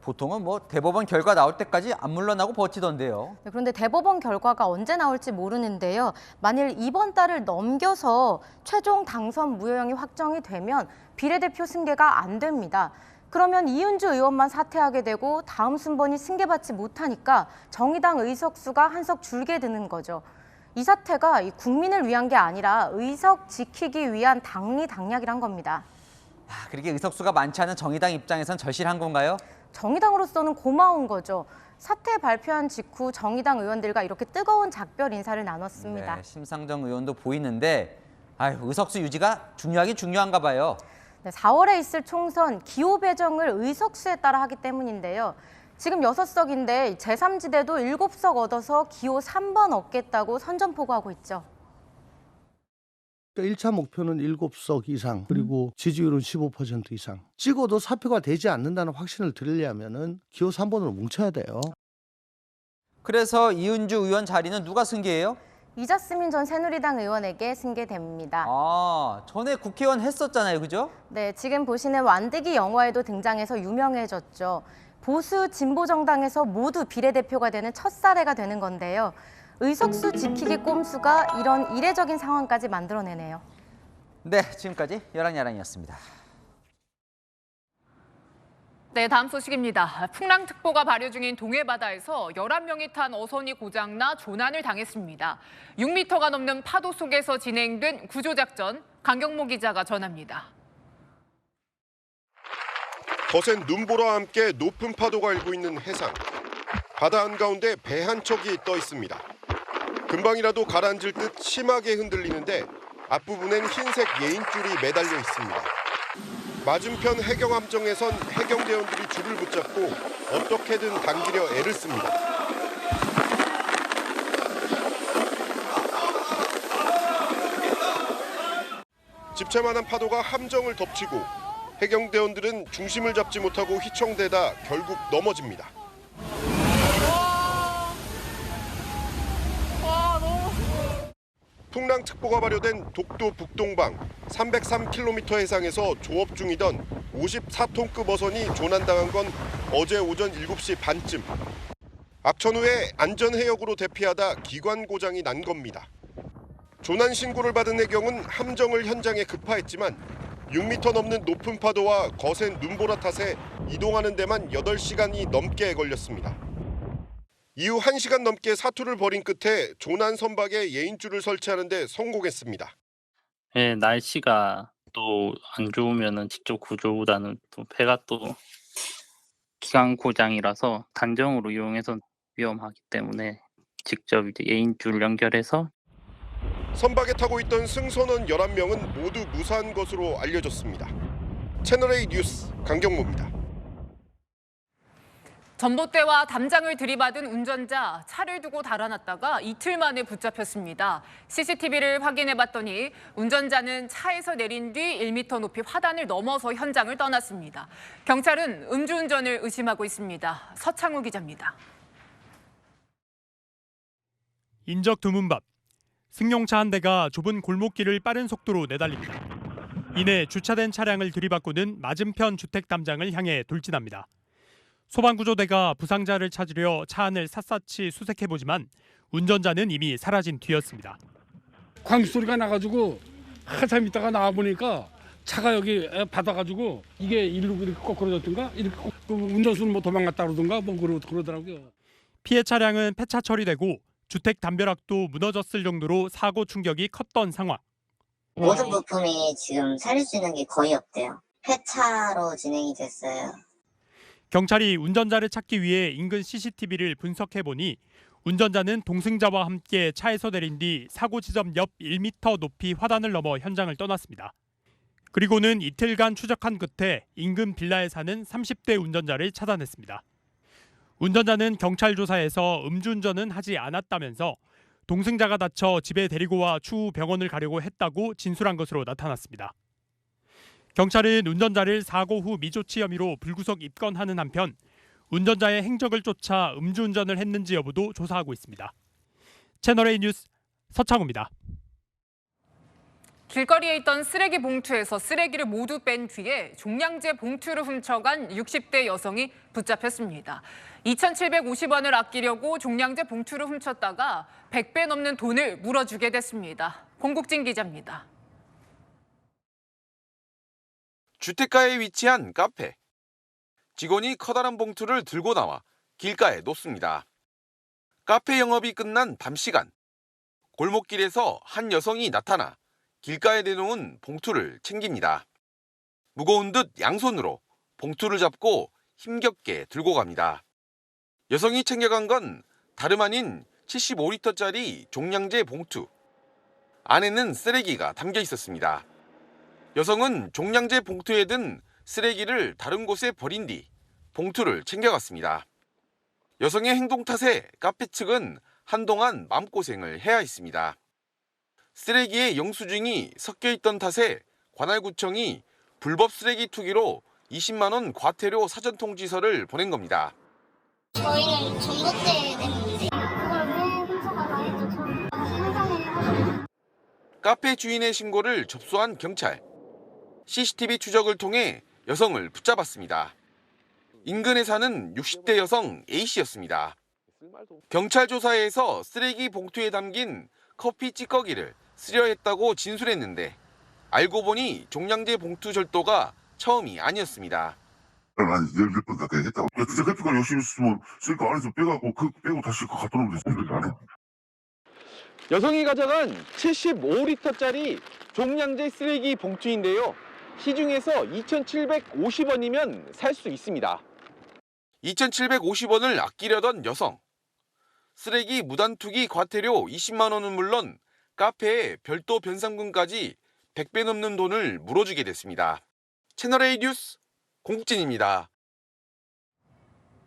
보통은 뭐 대법원 결과 나올 때까지 안 물러나고 버티던데요. 네, 그런데 대법원 결과가 언제 나올지 모르는데요. 만일 이번 달을 넘겨서 최종 당선 무효형이 확정이 되면 비례대표 승계가 안 됩니다. 그러면 이은주 의원만 사퇴하게 되고 다음 순번이 승계받지 못하니까 정의당 의석수가 한석 줄게 되는 거죠. 이 사태가 국민을 위한 게 아니라 의석 지키기 위한 당리당략이란 겁니다. 그렇게 의석수가 많지 않은 정의당 입장에선 절실한 건가요? 정의당으로서는 고마운 거죠. 사퇴 발표한 직후 정의당 의원들과 이렇게 뜨거운 작별 인사를 나눴습니다. 네, 심상정 의원도 보이는데 의석수 유지가 중요하긴 중요한가 봐요. 네, 4월에 있을 총선 기호 배정을 의석수에 따라 하기 때문인데요. 지금 6석인데 제3지대도 7석 얻어서 기호 3번 얻겠다고 선전포고하고 있죠. 1차 목표는 7석 이상, 그리고 지지율은 15% 이상. 찍어도 사표가 되지 않는다는 확신을 드리려면 기호 3번으로 뭉쳐야 돼요. 그래서 이은주 의원 자리는 누가 승계해요? 이자스민 전 새누리당 의원에게 승계됩니다. 전에 국회의원 했었잖아요, 그죠? 네, 지금 보시는 완득이 영화에도 등장해서 유명해졌죠. 보수 진보 정당에서 모두 비례대표가 되는 첫 사례가 되는 건데요. 의석수 지키기 꼼수가 이런 이례적인 상황까지 만들어내네요. 네, 지금까지 여랑야랑이었습니다. 네, 다음 소식입니다. 풍랑특보가 발효 중인 동해바다에서 11명이 탄 어선이 고장나 조난을 당했습니다. 6m가 넘는 파도 속에서 진행된 구조작전, 강경모 기자가 전합니다. 거센 눈보라와 함께 높은 파도가 일고 있는 해상. 바다 한가운데 배 한 척이 떠 있습니다. 금방이라도 가라앉을 듯 심하게 흔들리는데 앞부분엔 흰색 예인줄이 매달려 있습니다. 맞은편 해경함정에선 해경대원들이 줄을 붙잡고 어떻게든 당기려 애를 씁니다. 집채만한 파도가 함정을 덮치고 해경대원들은 중심을 잡지 못하고 휘청대다 결국 넘어집니다. 풍랑특보가 발효된 독도 북동방 303km 해상에서 조업 중이던 54톤급 어선이 조난당한 건 어제 오전 7시 반쯤. 악천후에 안전해역으로 대피하다 기관 고장이 난 겁니다. 조난 신고를 받은 해경은 함정을 현장에 급파했지만 6m 넘는 높은 파도와 거센 눈보라 탓에 이동하는 데만 8시간이 넘게 걸렸습니다. 이후 1시간 넘게 사투를 벌인 끝에 조난 선박에 예인줄을 설치하는 데 성공했습니다. 네, 날씨가 또 안 좋으면은 직접 구조보다는 또 배가 또 기관 고장이라서 단정으로 이용해서 위험하기 때문에 직접 이제 예인줄 연결해서 선박에 타고 있던 승선원 11명은 모두 무사한 것으로 알려졌습니다. 채널A 뉴스 강경모입니다. 전봇대와 담장을 들이받은 운전자, 차를 두고 달아났다가 이틀 만에 붙잡혔습니다. CCTV를 확인해봤더니 운전자는 차에서 내린 뒤 1m 높이 화단을 넘어서 현장을 떠났습니다. 경찰은 음주운전을 의심하고 있습니다. 서창우 기자입니다. 인적 드문 밤, 승용차 한 대가 좁은 골목길을 빠른 속도로 내달립니다. 이내 주차된 차량을 들이받고는 맞은편 주택 담장을 향해 돌진합니다. 소방구조대가 부상자를 찾으려 차 안을 샅샅이 수색해보지만 운전자는 이미 사라진 뒤였습니다. 광수 소리가 나가지고 한참 있다가 나와보니까 차가 여기 받아가지고 이게 일로 이렇게 거꾸로졌던가 이렇게 운전수는 뭐 도망갔다 그러던가 뭐 그러더라고요. 피해 차량은 폐차 처리되고 주택 담벼락도 무너졌을 정도로 사고 충격이 컸던 상황. 모든 부품이 지금 살릴 수 있는 게 거의 없대요. 폐차로 진행이 됐어요. 경찰이 운전자를 찾기 위해 인근 CCTV를 분석해보니 운전자는 동승자와 함께 차에서 내린 뒤 사고 지점 옆 1m 높이 화단을 넘어 현장을 떠났습니다. 그리고는 이틀간 추적한 끝에 인근 빌라에 사는 30대 운전자를 찾아냈습니다. 운전자는 경찰 조사에서 음주운전은 하지 않았다면서 동승자가 다쳐 집에 데리고 와 추후 병원을 가려고 했다고 진술한 것으로 나타났습니다. 경찰은 운전자를 사고 후 미조치 혐의로 불구속 입건하는 한편 운전자의 행적을 쫓아 음주운전을 했는지 여부도 조사하고 있습니다. 채널A 뉴스 서창우입니다. 길거리에 있던 쓰레기 봉투에서 쓰레기를 모두 뺀 뒤에 종량제 봉투를 훔쳐간 60대 여성이 붙잡혔습니다. 2,750원을 아끼려고 종량제 봉투를 훔쳤다가 100배 넘는 돈을 물어주게 됐습니다. 공국진 기자입니다. 주택가에 위치한 카페. 직원이 커다란 봉투를 들고 나와 길가에 놓습니다. 카페 영업이 끝난 밤 시간. 골목길에서 한 여성이 나타나 길가에 내놓은 봉투를 챙깁니다. 무거운 듯 양손으로 봉투를 잡고 힘겹게 들고 갑니다. 여성이 챙겨간 건 다름 아닌 75리터짜리 종량제 봉투. 안에는 쓰레기가 담겨 있었습니다. 여성은 종량제 봉투에 든 쓰레기를 다른 곳에 버린 뒤 봉투를 챙겨갔습니다. 여성의 행동 탓에 카페 측은 한동안 마음고생을 해야 했습니다. 쓰레기에 영수증이 섞여 있던 탓에 관할구청이 불법 쓰레기 투기로 20만 원 과태료 사전 통지서를 보낸 겁니다. 저희는 전봇대 냈는데 그걸 왜 훔쳐가라 했죠. 현장에 카페 주인의 신고를 접수한 경찰. CCTV 추적을 통해 여성을 붙잡았습니다. 인근에 사는 60대 여성 A씨였습니다. 경찰 조사에서 쓰레기 봉투에 담긴 커피 찌꺼기를 쓰려 했다고 진술했는데 알고 보니 종량제 봉투 절도가 처음이 아니었습니다. 한 10번 가까이 했다고. 진짜 커피가 열심히 쓰면 쓰니까 안에서 빼갖고 빼고 다시 갖다 놓으면 되지. 이렇게 안 해. 여성이 가져간 75리터짜리 종량제 쓰레기 봉투인데요. 시중에서 2,750원이면 살 수 있습니다. 2,750원을 아끼려던 여성. 쓰레기 무단 투기 과태료 20만 원은 물론 카페에 별도 변상금까지 100배 넘는 돈을 물어주게 됐습니다. 채널A 뉴스 공국진입니다.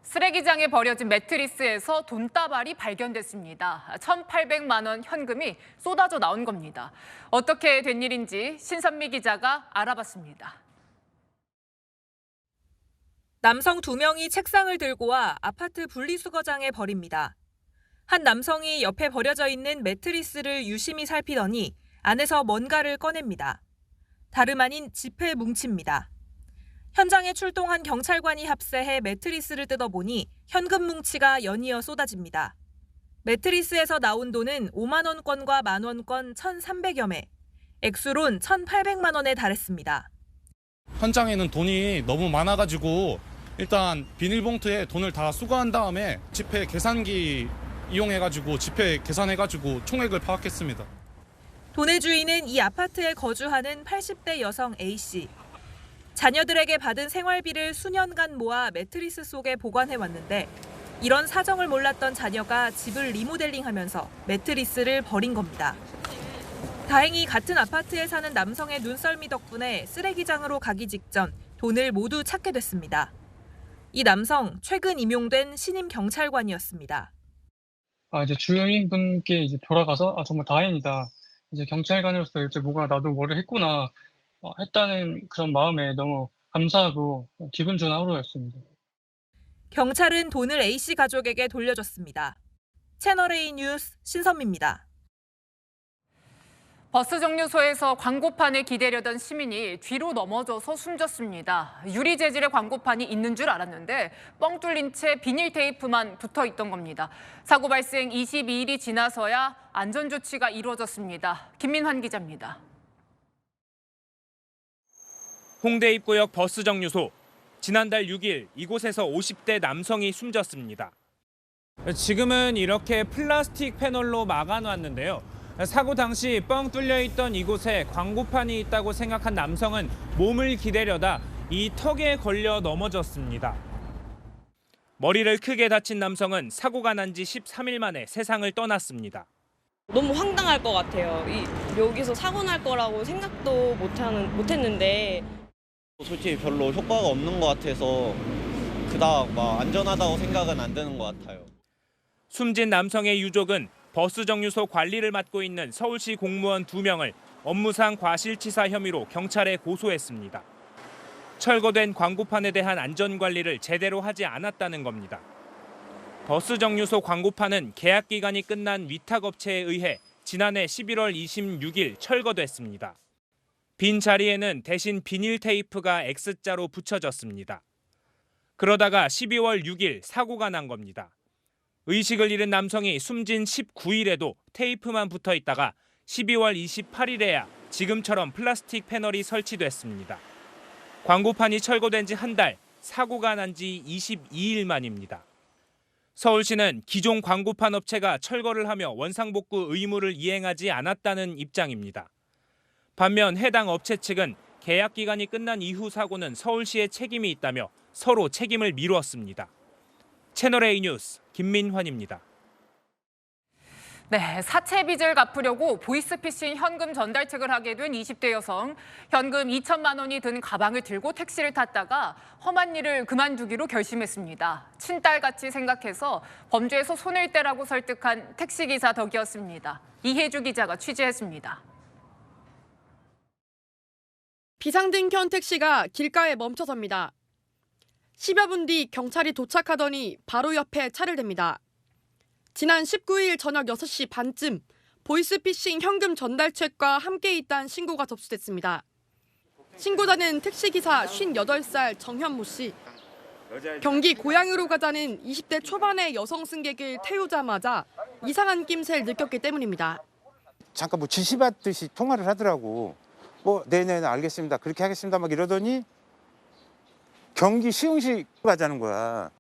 쓰레기장에 버려진 매트리스에서 돈다발이 발견됐습니다. 1,800만 원 현금이 쏟아져 나온 겁니다. 어떻게 된 일인지 신선미 기자가 알아봤습니다. 남성 2명이 책상을 들고 와 아파트 분리수거장에 버립니다. 한 남성이 옆에 버려져 있는 매트리스를 유심히 살피더니 안에서 뭔가를 꺼냅니다. 다름 아닌 지폐 뭉치입니다. 현장에 출동한 경찰관이 합세해 매트리스를 뜯어보니 현금 뭉치가 연이어 쏟아집니다. 매트리스에서 나온 돈은 5만 원권과 만원권 1,300여 매, 액수론 1,800만 원에 달했습니다. 현장에는 돈이 너무 많아가지고 일단 비닐봉투에 돈을 다 수거한 다음에 지폐 계산기 이용해가지고 지폐 계산해가지고 총액을 파악했습니다. 돈의 주인은 이 아파트에 거주하는 80대 여성 A씨. 자녀들에게 받은 생활비를 수년간 모아 매트리스 속에 보관해왔는데 이런 사정을 몰랐던 자녀가 집을 리모델링하면서 매트리스를 버린 겁니다. 다행히 같은 아파트에 사는 남성의 눈썰미 덕분에 쓰레기장으로 가기 직전 돈을 모두 찾게 됐습니다. 이 남성 최근 임용된 신임 경찰관이었습니다. 이제 주인분께 이제 돌아가서 정말 다행이다. 이제 경찰관으로서 이제 뭐가 나도 뭐를 했구나 했다는 그런 마음에 너무 감사하고 기분 좋은 하루였습니다. 경찰은 돈을 A씨 가족에게 돌려줬습니다. 채널A 뉴스 신선미입니다. 버스 정류소에서 광고판을 기다려던 시민이 뒤로 넘어져서 숨졌습니다. 유리 재질의 광고판이 있는 줄 알았는데 뻥 뚫린 채 비닐 테이프만 붙어 있던 겁니다. 사고 발생 22일이 지나서야 안전조치가 이루어졌습니다. 김민환 기자입니다. 홍대 입구역 버스 정류소. 지난달 6일 이곳에서 50대 남성이 숨졌습니다. 지금은 이렇게 플라스틱 패널로 막아놨는데요. 사고 당시 뻥 뚫려 있던 이곳에 광고판이 있다고 생각한 남성은 몸을 기대려다 이 턱에 걸려 넘어졌습니다. 머리를 크게 다친 남성은 사고가 난 지 13일 만에 세상을 떠났습니다. 너무 황당할 것 같아요. 여기서 사고 날 거라고 생각도 못했는데. 솔직히 별로 효과가 없는 것 같아서 그닥 안전하다고 생각은 안 드는 것 같아요. 숨진 남성의 유족은 버스 정류소 관리를 맡고 있는 서울시 공무원 2명을 업무상 과실치사 혐의로 경찰에 고소했습니다. 철거된 광고판에 대한 안전관리를 제대로 하지 않았다는 겁니다. 버스 정류소 광고판은 계약 기간이 끝난 위탁업체에 의해 지난해 11월 26일 철거됐습니다. 빈 자리에는 대신 비닐 테이프가 X자로 붙여졌습니다. 그러다가 12월 6일 사고가 난 겁니다. 의식을 잃은 남성이 숨진 19일에도 테이프만 붙어 있다가 12월 28일에야 지금처럼 플라스틱 패널이 설치됐습니다. 광고판이 철거된 지 한 달, 사고가 난 지 22일 만입니다. 서울시는 기존 광고판 업체가 철거를 하며 원상복구 의무를 이행하지 않았다는 입장입니다. 반면 해당 업체 측은 계약 기간이 끝난 이후 사고는 서울시의 책임이 있다며 서로 책임을 미루었습니다. 채널A 뉴스 김민환입니다. 네, 사채 빚을 갚으려고 보이스피싱 현금 전달책을 하게 된 20대 여성. 현금 2천만 원이 든 가방을 들고 택시를 탔다가 험한 일을 그만두기로 결심했습니다. 친딸같이 생각해서 범죄에서 손을 떼라고 설득한 택시기사 덕이었습니다. 이혜주 기자가 취재했습니다. 비상등 켠 택시가 길가에 멈춰섭니다. 10여 분 뒤 경찰이 도착하더니 바로 옆에 차를 댑니다. 지난 19일 저녁 6시 반쯤 보이스피싱 현금 전달책과 함께 있다는 신고가 접수됐습니다. 신고자는 택시기사 58살 정현모 씨. 경기 고향으로 가자는 20대 초반의 여성 승객을 태우자마자 이상한 낌새를 느꼈기 때문입니다. 잠깐 뭐 지시받듯이 통화를 하더라고. 뭐 네네 알겠습니다. 그렇게 하겠습니다. 막 이러더니 경기 시흥시 가자는 거야.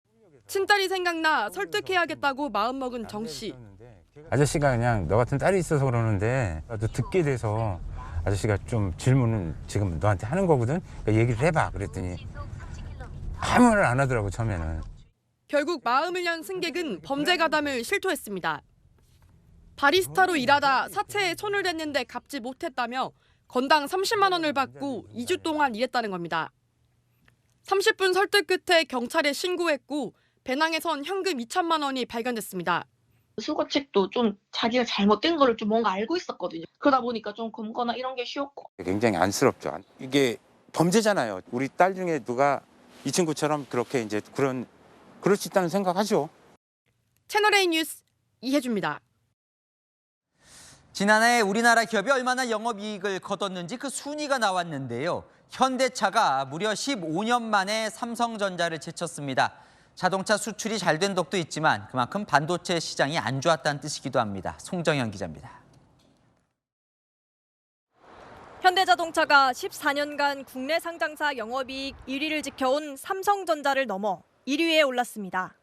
친딸이 생각나 설득해야겠다고 마음먹은 정 씨. 아저씨가 그냥 너 같은 딸이 있어서 그러는데 나도 듣게 돼서 아저씨가 좀 질문을 지금 너한테 하는 거거든. 그러니까 얘기를 해봐 그랬더니 아무 말을 안 하더라고 처음에는. 결국 마음을 연 승객은 범죄 가담을 실토했습니다. 바리스타로 일하다 사채에 손을 댔는데 갚지 못했다며 건당 30만 원을 받고 2주 동안 일했다는 겁니다. 30분 설득 끝에 경찰에 신고했고 배낭에선 현금 2천만 원이 발견됐습니다. 수거책도 좀 자기가 잘못된 거를 좀 뭔가 알고 있었거든요. 그러다 보니까 좀 검거나 이런 게 쉬웠고. 굉장히 안쓰럽죠. 이게 범죄잖아요. 우리 딸 중에 누가 이 친구처럼 그렇게 이제 그럴 수 있다는 생각하죠. 채널A 뉴스 이혜주입니다. 지난해 우리나라 기업이 얼마나 영업이익을 거뒀는지 그 순위가 나왔는데요. 현대차가 무려 15년 만에 삼성전자를 제쳤습니다. 자동차 수출이 잘 된 덕도 있지만 그만큼 반도체 시장이 안 좋았다는 뜻이기도 합니다. 송정현 기자입니다. 현대자동차가 14년간 국내 상장사 영업이익 1위를 지켜온 삼성전자를 넘어 1위에 올랐습니다.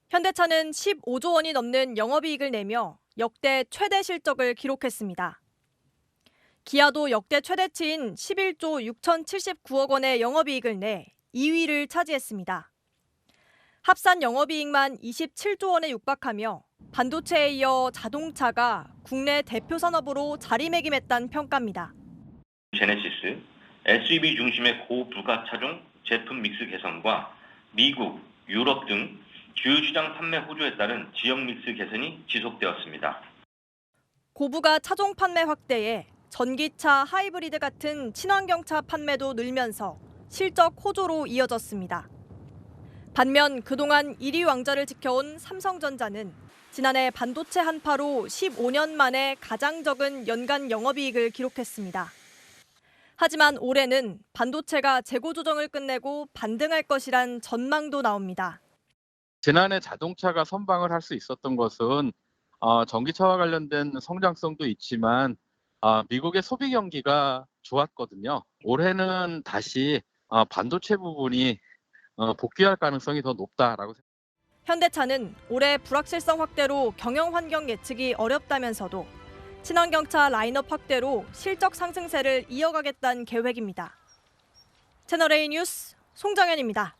현대차는 15조 원이 넘는 영업이익을 내며 역대 최대 실적을 기록했습니다. 기아도 역대 최대치인 11조 6,079억 원의 영업이익을 내 2위를 차지했습니다. 합산 영업이익만 27조 원에 육박하며 반도체에 이어 자동차가 국내 대표 산업으로 자리매김했다는 평가입니다. 제네시스, SUV 중심의 고부가 차종 제품 믹스 개선과 미국, 유럽 등 주요 시장 판매 호조에 따른 지역 믹스 개선이 지속되었습니다. 고부가 차종 판매 확대에 전기차, 하이브리드 같은 친환경차 판매도 늘면서 실적 호조로 이어졌습니다. 반면 그동안 1위 왕좌를 지켜온 삼성전자는 지난해 반도체 한파로 15년 만에 가장 적은 연간 영업이익을 기록했습니다. 하지만 올해는 반도체가 재고 조정을 끝내고 반등할 것이란 전망도 나옵니다. 지난해 자동차가 선방을 할 수 있었던 것은 전기차와 관련된 성장성도 있지만 미국의 소비 경기가 좋았거든요. 올해는 다시 반도체 부분이 복귀할 가능성이 더 높다라고 생각합니다. 현대차는 올해 불확실성 확대로 경영 환경 예측이 어렵다면서도 친환경차 라인업 확대로 실적 상승세를 이어가겠다는 계획입니다. 채널A 뉴스 송정현입니다.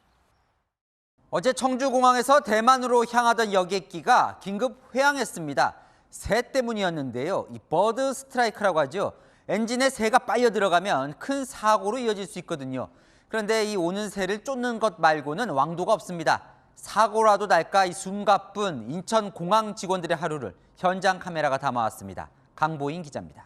어제 청주공항에서 대만으로 향하던 여객기가 긴급 회항했습니다. 새 때문이었는데요. 이 버드 스트라이크라고 하죠. 엔진에 새가 빨려 들어가면 큰 사고로 이어질 수 있거든요. 그런데 이 오는 새를 쫓는 것 말고는 왕도가 없습니다. 사고라도 날까 이 숨가쁜 인천공항 직원들의 하루를 현장 카메라가 담아왔습니다. 강보인 기자입니다.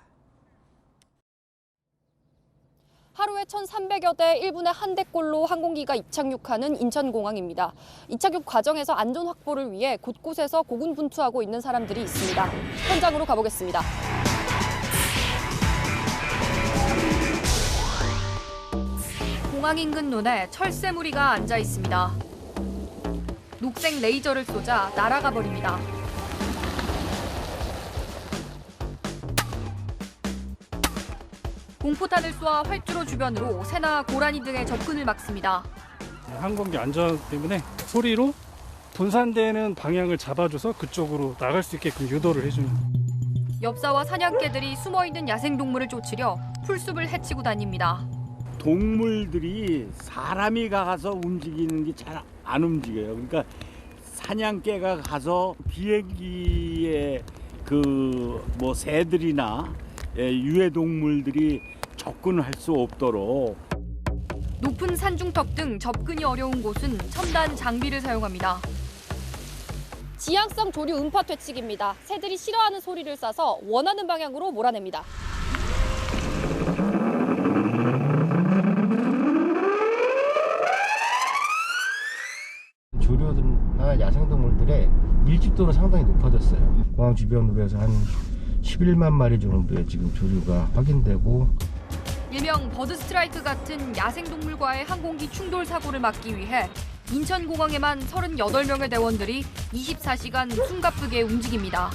하루에 1,300여 대 1분에 한 대꼴로 항공기가 입착륙하는 인천공항입니다. 이착륙 과정에서 안전 확보를 위해 곳곳에서 고군분투하고 있는 사람들이 있습니다. 현장으로 가보겠습니다. 공항 인근 논에 철새 무리가 앉아 있습니다. 녹색 레이저를 쏘자 날아가 버립니다. 공포탄을 쏘아 활주로 주변으로 새나 고라니 등의 접근을 막습니다. 항공기 안전 때문에 소리로 분산되는 방향을 잡아줘서 그쪽으로 나갈 수 있게끔 유도를 해주는. 엽사와 사냥개들이 숨어있는 야생동물을 쫓으려 풀숲을 헤치고 다닙니다. 동물들이 사람이 가서 움직이는 게 잘 안 움직여요. 그러니까 사냥개가 가서 비행기에 뭐 새들이나 유해동물들이 접근할 수 없도록. 높은 산중턱 등 접근이 어려운 곳은 첨단 장비를 사용합니다. 지향성 조류 음파 퇴치기입니다. 새들이 싫어하는 소리를 쏴서 원하는 방향으로 몰아냅니다. 조류나 야생동물들의 밀집도는 상당히 높아졌어요. 공항 주변으로 해서 한 11만 마리 정도의 지금 조류가 확인되고, 일명 버드 스트라이크 같은 야생동물과의 항공기 충돌 사고를 막기 위해 인천공항에만 38명의 대원들이 24시간 숨가쁘게 움직입니다.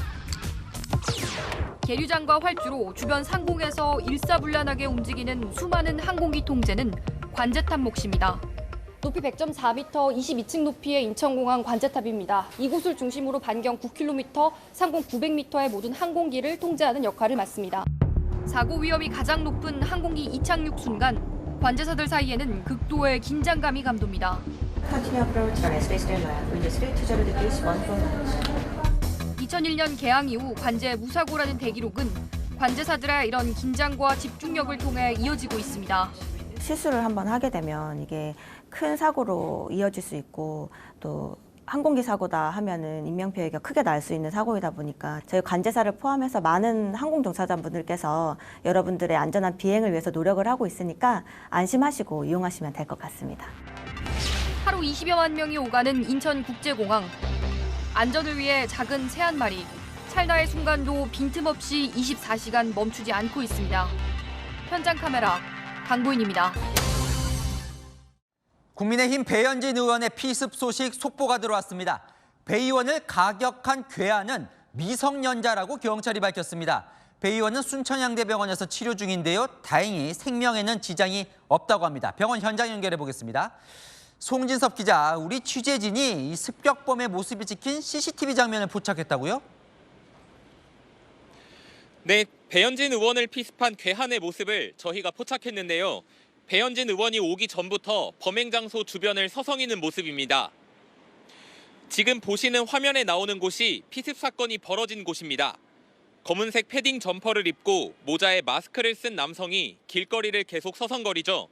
계류장과 활주로 주변 상공에서 일사불란하게 움직이는 수많은 항공기 통제는 관제탑 몫입니다. 높이 100.4m, 22층 높이의 인천공항 관제탑입니다. 이곳을 중심으로 반경 9km, 상공 900m의 모든 항공기를 통제하는 역할을 맡습니다. 사고 위험이 가장 높은 항공기 이착륙 순간 관제사들 사이에는 극도의 긴장감이 감돕니다. 2001년 개항 이후 관제 무사고라는 대기록은 관제사들의 이런 긴장과 집중력을 통해 이어지고 있습니다. 실수를 한번 하게 되면 이게 큰 사고로 이어질 수 있고, 또 항공기 사고다 하면은 인명피해가 크게 날 수 있는 사고이다 보니까 저희 관제사를 포함해서 많은 항공 종사자분들께서 여러분들의 안전한 비행을 위해서 노력을 하고 있으니까 안심하시고 이용하시면 될 것 같습니다. 하루 20여만 명이 오가는 인천국제공항. 안전을 위해 작은 새 한 마리, 찰나의 순간도 빈틈없이 24시간 멈추지 않고 있습니다. 현장 카메라 강보인입니다. 국민의힘 배현진 의원의 피습 소식 속보가 들어왔습니다. 배 의원을 가격한 괴한은 미성년자라고 경찰이 밝혔습니다. 배 의원은 순천향대병원에서 치료 중인데요. 다행히 생명에는 지장이 없다고 합니다. 병원 현장 연결해 보겠습니다. 송진섭 기자, 우리 취재진이 이 습격범의 모습이 찍힌 CCTV 장면을 포착했다고요? 네, 배현진 의원을 피습한 괴한의 모습을 저희가 포착했는데요. 배현진 의원이 오기 전부터 범행 장소 주변을 서성이는 모습입니다. 지금 보시는 화면에 나오는 곳이 피습 사건이 벌어진 곳입니다. 검은색 패딩 점퍼를 입고 모자에 마스크를 쓴 남성이 길거리를 계속 서성거리죠.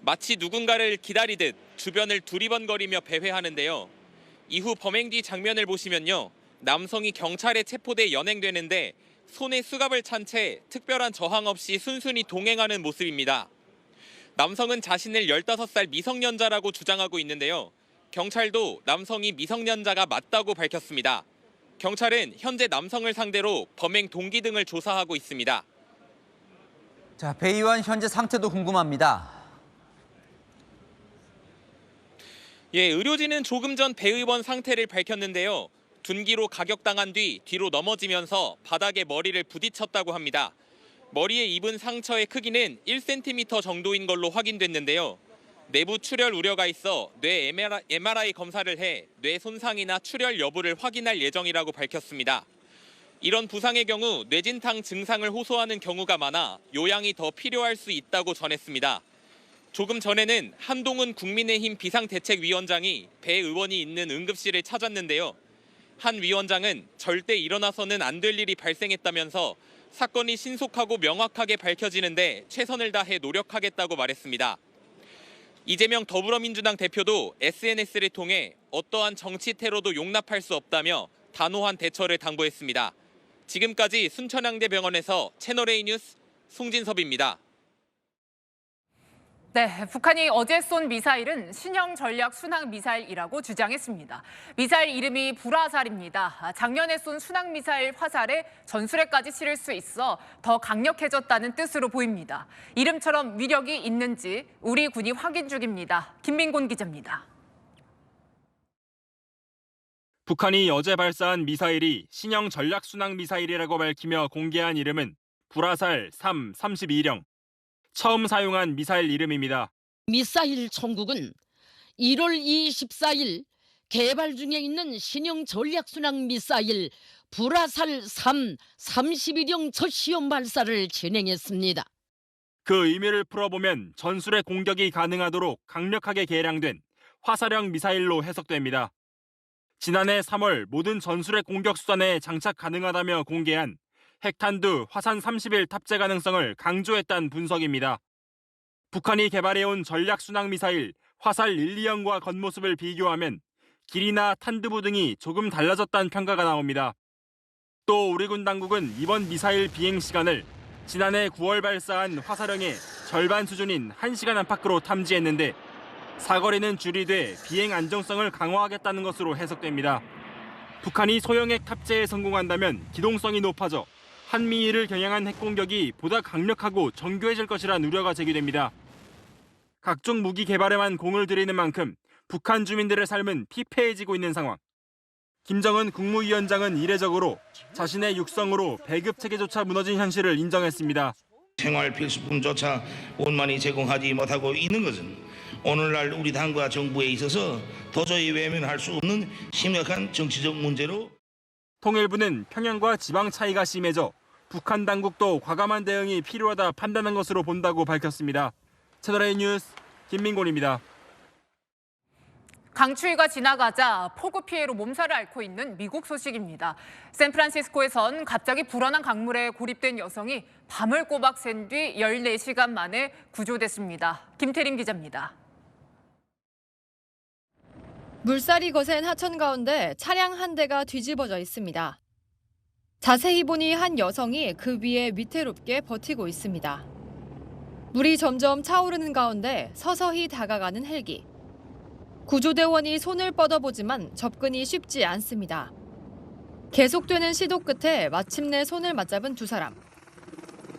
마치 누군가를 기다리듯 주변을 두리번거리며 배회하는데요. 이후 범행 뒤 장면을 보시면요. 남성이 경찰에 체포돼 연행되는데 손에 수갑을 찬 채 특별한 저항 없이 순순히 동행하는 모습입니다. 남성은 자신을 15살 미성년자라고 주장하고 있는데요. 경찰도 남성이 미성년자가 맞다고 밝혔습니다. 경찰은 현재 남성을 상대로 범행 동기 등을 조사하고 있습니다. 자, 배 의원 현재 상태도 궁금합니다. 예, 의료진은 조금 전 배 의원 상태를 밝혔는데요. 둔기로 가격당한 뒤 뒤로 넘어지면서 바닥에 머리를 부딪혔다고 합니다. 머리에 입은 상처의 크기는 1cm 정도인 걸로 확인됐는데요. 내부 출혈 우려가 있어 뇌 MRI 검사를 해 뇌 손상이나 출혈 여부를 확인할 예정이라고 밝혔습니다. 이런 부상의 경우 뇌진탕 증상을 호소하는 경우가 많아 요양이 더 필요할 수 있다고 전했습니다. 조금 전에는 한동훈 국민의힘 비상대책위원장이 배 의원이 있는 응급실을 찾았는데요. 한 위원장은 절대 일어나서는 안 될 일이 발생했다면서 사건이 신속하고 명확하게 밝혀지는데 최선을 다해 노력하겠다고 말했습니다. 이재명 더불어민주당 대표도 SNS를 통해 어떠한 정치 테러도 용납할 수 없다며 단호한 대처를 당부했습니다. 지금까지 순천향대병원에서 채널A 뉴스 송진섭입니다. 네, 북한이 어제 쏜 미사일은 신형 전략 순항 미사일이라고 주장했습니다. 미사일 이름이 불화살입니다. 작년에 쏜 순항 미사일 화살에 전술핵까지 치를 수 있어 더 강력해졌다는 뜻으로 보입니다. 이름처럼 위력이 있는지 우리 군이 확인 중입니다. 김민곤 기자입니다. 북한이 어제 발사한 미사일이 신형 전략 순항 미사일이라고 밝히며 공개한 이름은 불화살 3-32령. 처음 사용한 미사일 이름입니다. 미사일 총국은 1월 24일 개발 중에 있는 신형 전략순항 미사일 불화살 3-32령 첫 시험 발사를 진행했습니다. 그 의미를 풀어보면 전술의 공격이 가능하도록 강력하게 개량된 화살형 미사일로 해석됩니다. 지난해 3월 모든 전술의 공격 수단에 장착 가능하다며 공개한 핵탄두 화산 30일 탑재 가능성을 강조했다는 분석입니다. 북한이 개발해온 전략순항 미사일 화살 1, 2형과 겉모습을 비교하면 길이나 탄두부 등이 조금 달라졌다는 평가가 나옵니다. 또 우리 군 당국은 이번 미사일 비행 시간을 지난해 9월 발사한 화살형의 절반 수준인 1시간 안팎으로 탐지했는데 사거리는 줄이되 비행 안정성을 강화하겠다는 것으로 해석됩니다. 북한이 소형핵 탑재에 성공한다면 기동성이 높아져 한미일을 겨냥한 핵공격이 보다 강력하고 정교해질 것이라는 우려가 제기됩니다. 각종 무기 개발에만 공을 들이는 만큼 북한 주민들의 삶은 피폐해지고 있는 상황. 김정은 국무위원장은 이례적으로 자신의 육성으로 배급 체계조차 무너진 현실을 인정했습니다. 생활 필수품조차 원만히 제공하지 못하고 있는 것은 오늘날 우리 당과 정부에 있어서 도저히 외면할 수 없는 심각한 정치적 문제로 통일부는 평양과 지방 차이가 심해져 북한 당국도 과감한 대응이 필요하다 판단한 것으로 본다고 밝혔습니다. 채널A 뉴스 김민곤입니다. 강추위가 지나가자 폭우 피해로 몸살을 앓고 있는 미국 소식입니다. 샌프란시스코에선 갑자기 불어난 강물에 고립된 여성이 밤을 꼬박 샌 뒤 14시간 만에 구조됐습니다. 김태림 기자입니다. 물살이 거센 하천 가운데 차량 한 대가 뒤집어져 있습니다. 자세히 보니 한 여성이 그 위에 위태롭게 버티고 있습니다. 물이 점점 차오르는 가운데 서서히 다가가는 헬기. 구조대원이 손을 뻗어보지만 접근이 쉽지 않습니다. 계속되는 시도 끝에 마침내 손을 맞잡은 두 사람.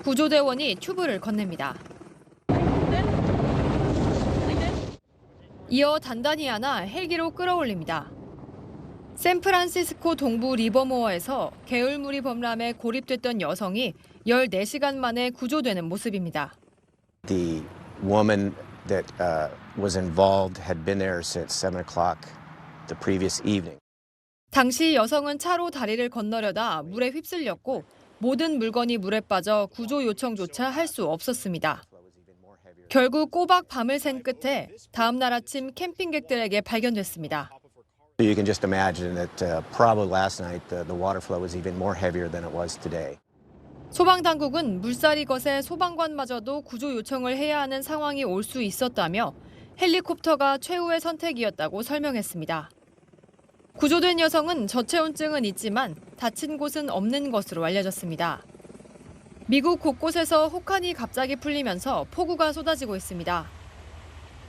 구조대원이 튜브를 건넵니다. 이어 단단히 안아 헬기로 끌어올립니다. 샌프란시스코 동부 리버모어에서 개울물이 범람해 고립됐던 여성이 14시간 만에 구조되는 모습입니다. The woman that was involved had been there since 7 o'clock the previous evening. 당시 여성은 차로 다리를 건너려다 물에 휩쓸렸고 모든 물건이 물에 빠져 구조 요청조차 할 수 없었습니다. 결국 꼬박 밤을 샌 끝에 다음 날 아침 캠핑객들에게 발견됐습니다. You can just imagine that probably last night the water flow was even more heavier than it was today. 소방당국은 물살이 거세 소방관마저도 구조 요청을 해야 하는 상황이 올 수 있었다며 헬리콥터가 최후의 선택이었다고 설명했습니다. 구조된 여성은 저체온증은 있지만 다친 곳은 없는 것으로 알려졌습니다. 미국 곳곳에서 혹한이 갑자기 풀리면서 폭우가 쏟아지고 있습니다.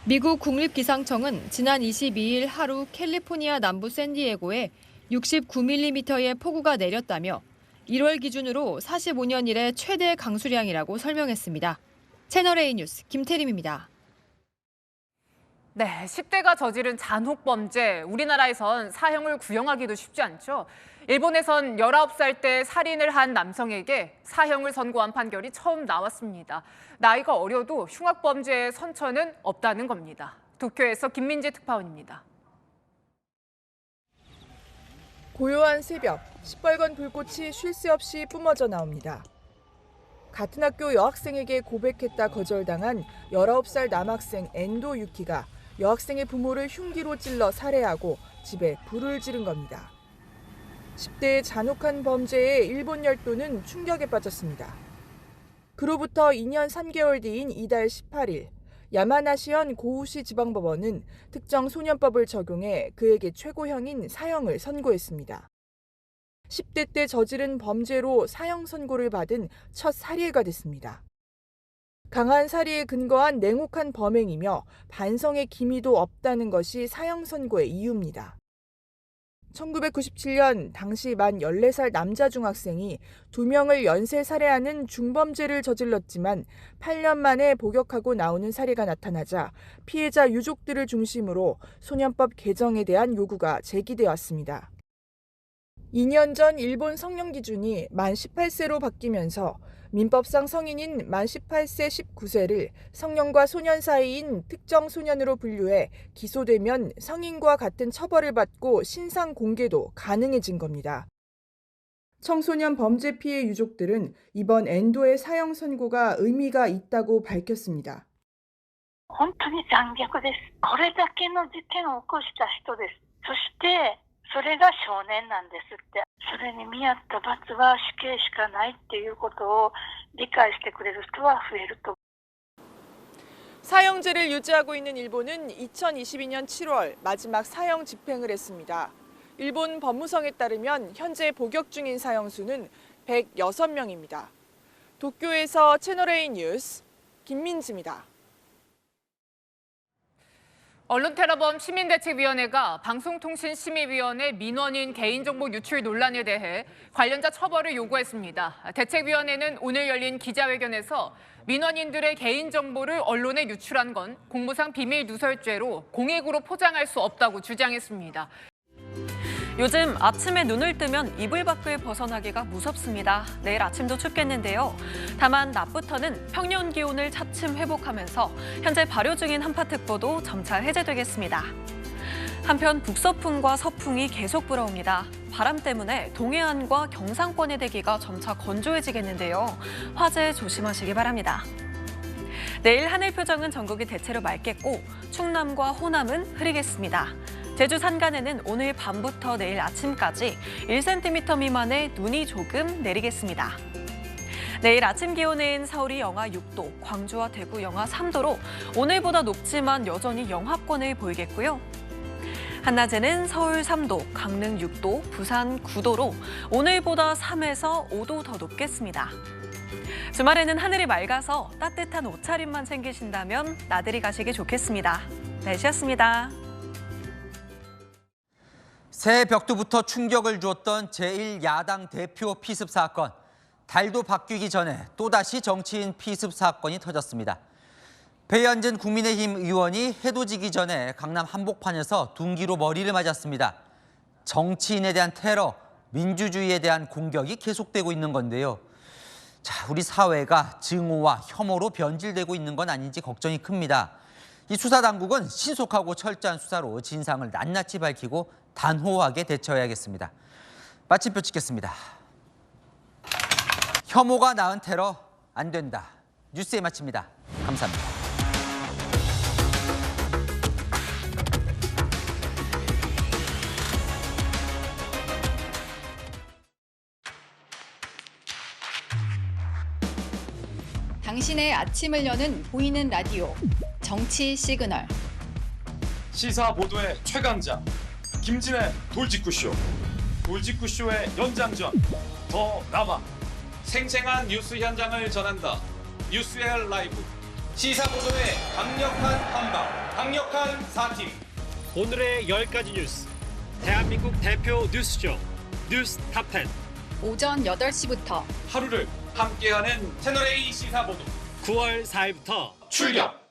미국 국립기상청은 지난 22일 하루 캘리포니아 남부 샌디에고에 69mm의 폭우가 내렸다며 1월 기준으로 45년 이래 최대 강수량이라고 설명했습니다. 채널A 뉴스 김태림입니다. 네, 10대가 저지른 잔혹범죄, 우리나라에선 사형을 구형하기도 쉽지 않죠. 일본에선 19살 때 살인을 한 남성에게 사형을 선고한 판결이 처음 나왔습니다. 나이가 어려도 흉악범죄의 선처는 없다는 겁니다. 도쿄에서 김민재 특파원입니다. 고요한 새벽, 시뻘건 불꽃이 쉴 새 없이 뿜어져 나옵니다. 같은 학교 여학생에게 고백했다 거절당한 19살 남학생 엔도 유키가 여학생의 부모를 흉기로 찔러 살해하고 집에 불을 지른 겁니다. 10대의 잔혹한 범죄에 일본 열도는 충격에 빠졌습니다. 그로부터 2년 3개월 뒤인 이달 18일, 야마나시현 고우시 지방법원은 특정 소년법을 적용해 그에게 최고형인 사형을 선고했습니다. 10대 때 저지른 범죄로 사형 선고를 받은 첫 살인가 됐습니다. 강한 사리에 근거한 냉혹한 범행이며 반성의 기미도 없다는 것이 사형 선고의 이유입니다. 1997년 당시 만 14살 남자 중학생이 2명을 연쇄 살해하는 중범죄를 저질렀지만 8년 만에 복역하고 나오는 사례가 나타나자 피해자 유족들을 중심으로 소년법 개정에 대한 요구가 제기되어 왔습니다. 2년 전 일본 성년 기준이 만 18세로 바뀌면서 민법상 성인인 만 18세, 19세를 성년과 소년 사이인 특정 소년으로 분류해 기소되면 성인과 같은 처벌을 받고 신상 공개도 가능해진 겁니다. 청소년 범죄 피해 유족들은 이번 엔도의 사형 선고가 의미가 있다고 밝혔습니다. 本当に残虐です。これだけの事件を起こした人です。そしてそれが少年なんですって。それに見合った罰は死刑しかないっていうことを理解してくれる人は増えると。 사형제를 유지하고 있는 일본은 2022년 7월 마지막 사형 집행을 했습니다. 일본 법무성에 따르면 현재 복역 중인 사형수는 106명입니다. 도쿄에서 채널A 뉴스 김민지입니다. 언론테러범 시민대책위원회가 방송통신심의위원회 민원인 개인정보 유출 논란에 대해 관련자 처벌을 요구했습니다. 대책위원회는 오늘 열린 기자회견에서 민원인들의 개인정보를 언론에 유출한 건 공무상 비밀누설죄로 공익으로 포장할 수 없다고 주장했습니다. 요즘 아침에 눈을 뜨면 이불 밖을 벗어나기가 무섭습니다. 내일 아침도 춥겠는데요. 다만 낮부터는 평년 기온을 차츰 회복하면서 현재 발효 중인 한파특보도 점차 해제되겠습니다. 한편 북서풍과 서풍이 계속 불어옵니다. 바람 때문에 동해안과 경상권의 대기가 점차 건조해지겠는데요. 화재 조심하시기 바랍니다. 내일 하늘 표정은 전국이 대체로 맑겠고 충남과 호남은 흐리겠습니다. 제주 산간에는 오늘 밤부터 내일 아침까지 1cm 미만의 눈이 조금 내리겠습니다. 내일 아침 기온은 서울이 영하 6도, 광주와 대구 영하 3도로 오늘보다 높지만 여전히 영하권을 보이겠고요. 한낮에는 서울 3도, 강릉 6도, 부산 9도로 오늘보다 3에서 5도 더 높겠습니다. 주말에는 하늘이 맑아서 따뜻한 옷차림만 챙기신다면 나들이 가시기 좋겠습니다. 날씨였습니다. 새 벽두부터 충격을 주었던 제1야당 대표 피습 사건. 달도 바뀌기 전에 또다시 정치인 피습 사건이 터졌습니다. 배현진 국민의힘 의원이 해돋이기 전에 강남 한복판에서 둔기로 머리를 맞았습니다. 정치인에 대한 테러, 민주주의에 대한 공격이 계속되고 있는 건데요. 자, 우리 사회가 증오와 혐오로 변질되고 있는 건 아닌지 걱정이 큽니다. 이 수사당국은 신속하고 철저한 수사로 진상을 낱낱이 밝히고 단호하게 대처해야겠습니다. 마침표 찍겠습니다. 혐오가 낳은 테러 안 된다. 뉴스에 마칩니다. 감사합니다. 당신의 아침을 여는 보이는 라디오 정치 시그널. 시사 보도의 최강자 김진의 돌직구쇼. 돌직구쇼의 연장전 더 남아. 생생한 뉴스 현장을 전한다. 뉴스엘 라이브. 시사 보도의 강력한 한방, 강력한 4팀. 오늘의 10가지 뉴스. 대한민국 대표 뉴스쇼 뉴스 탑10. 오전 8시부터 하루를 함께하는 채널A 시사 보도. 9월 4일부터 출격.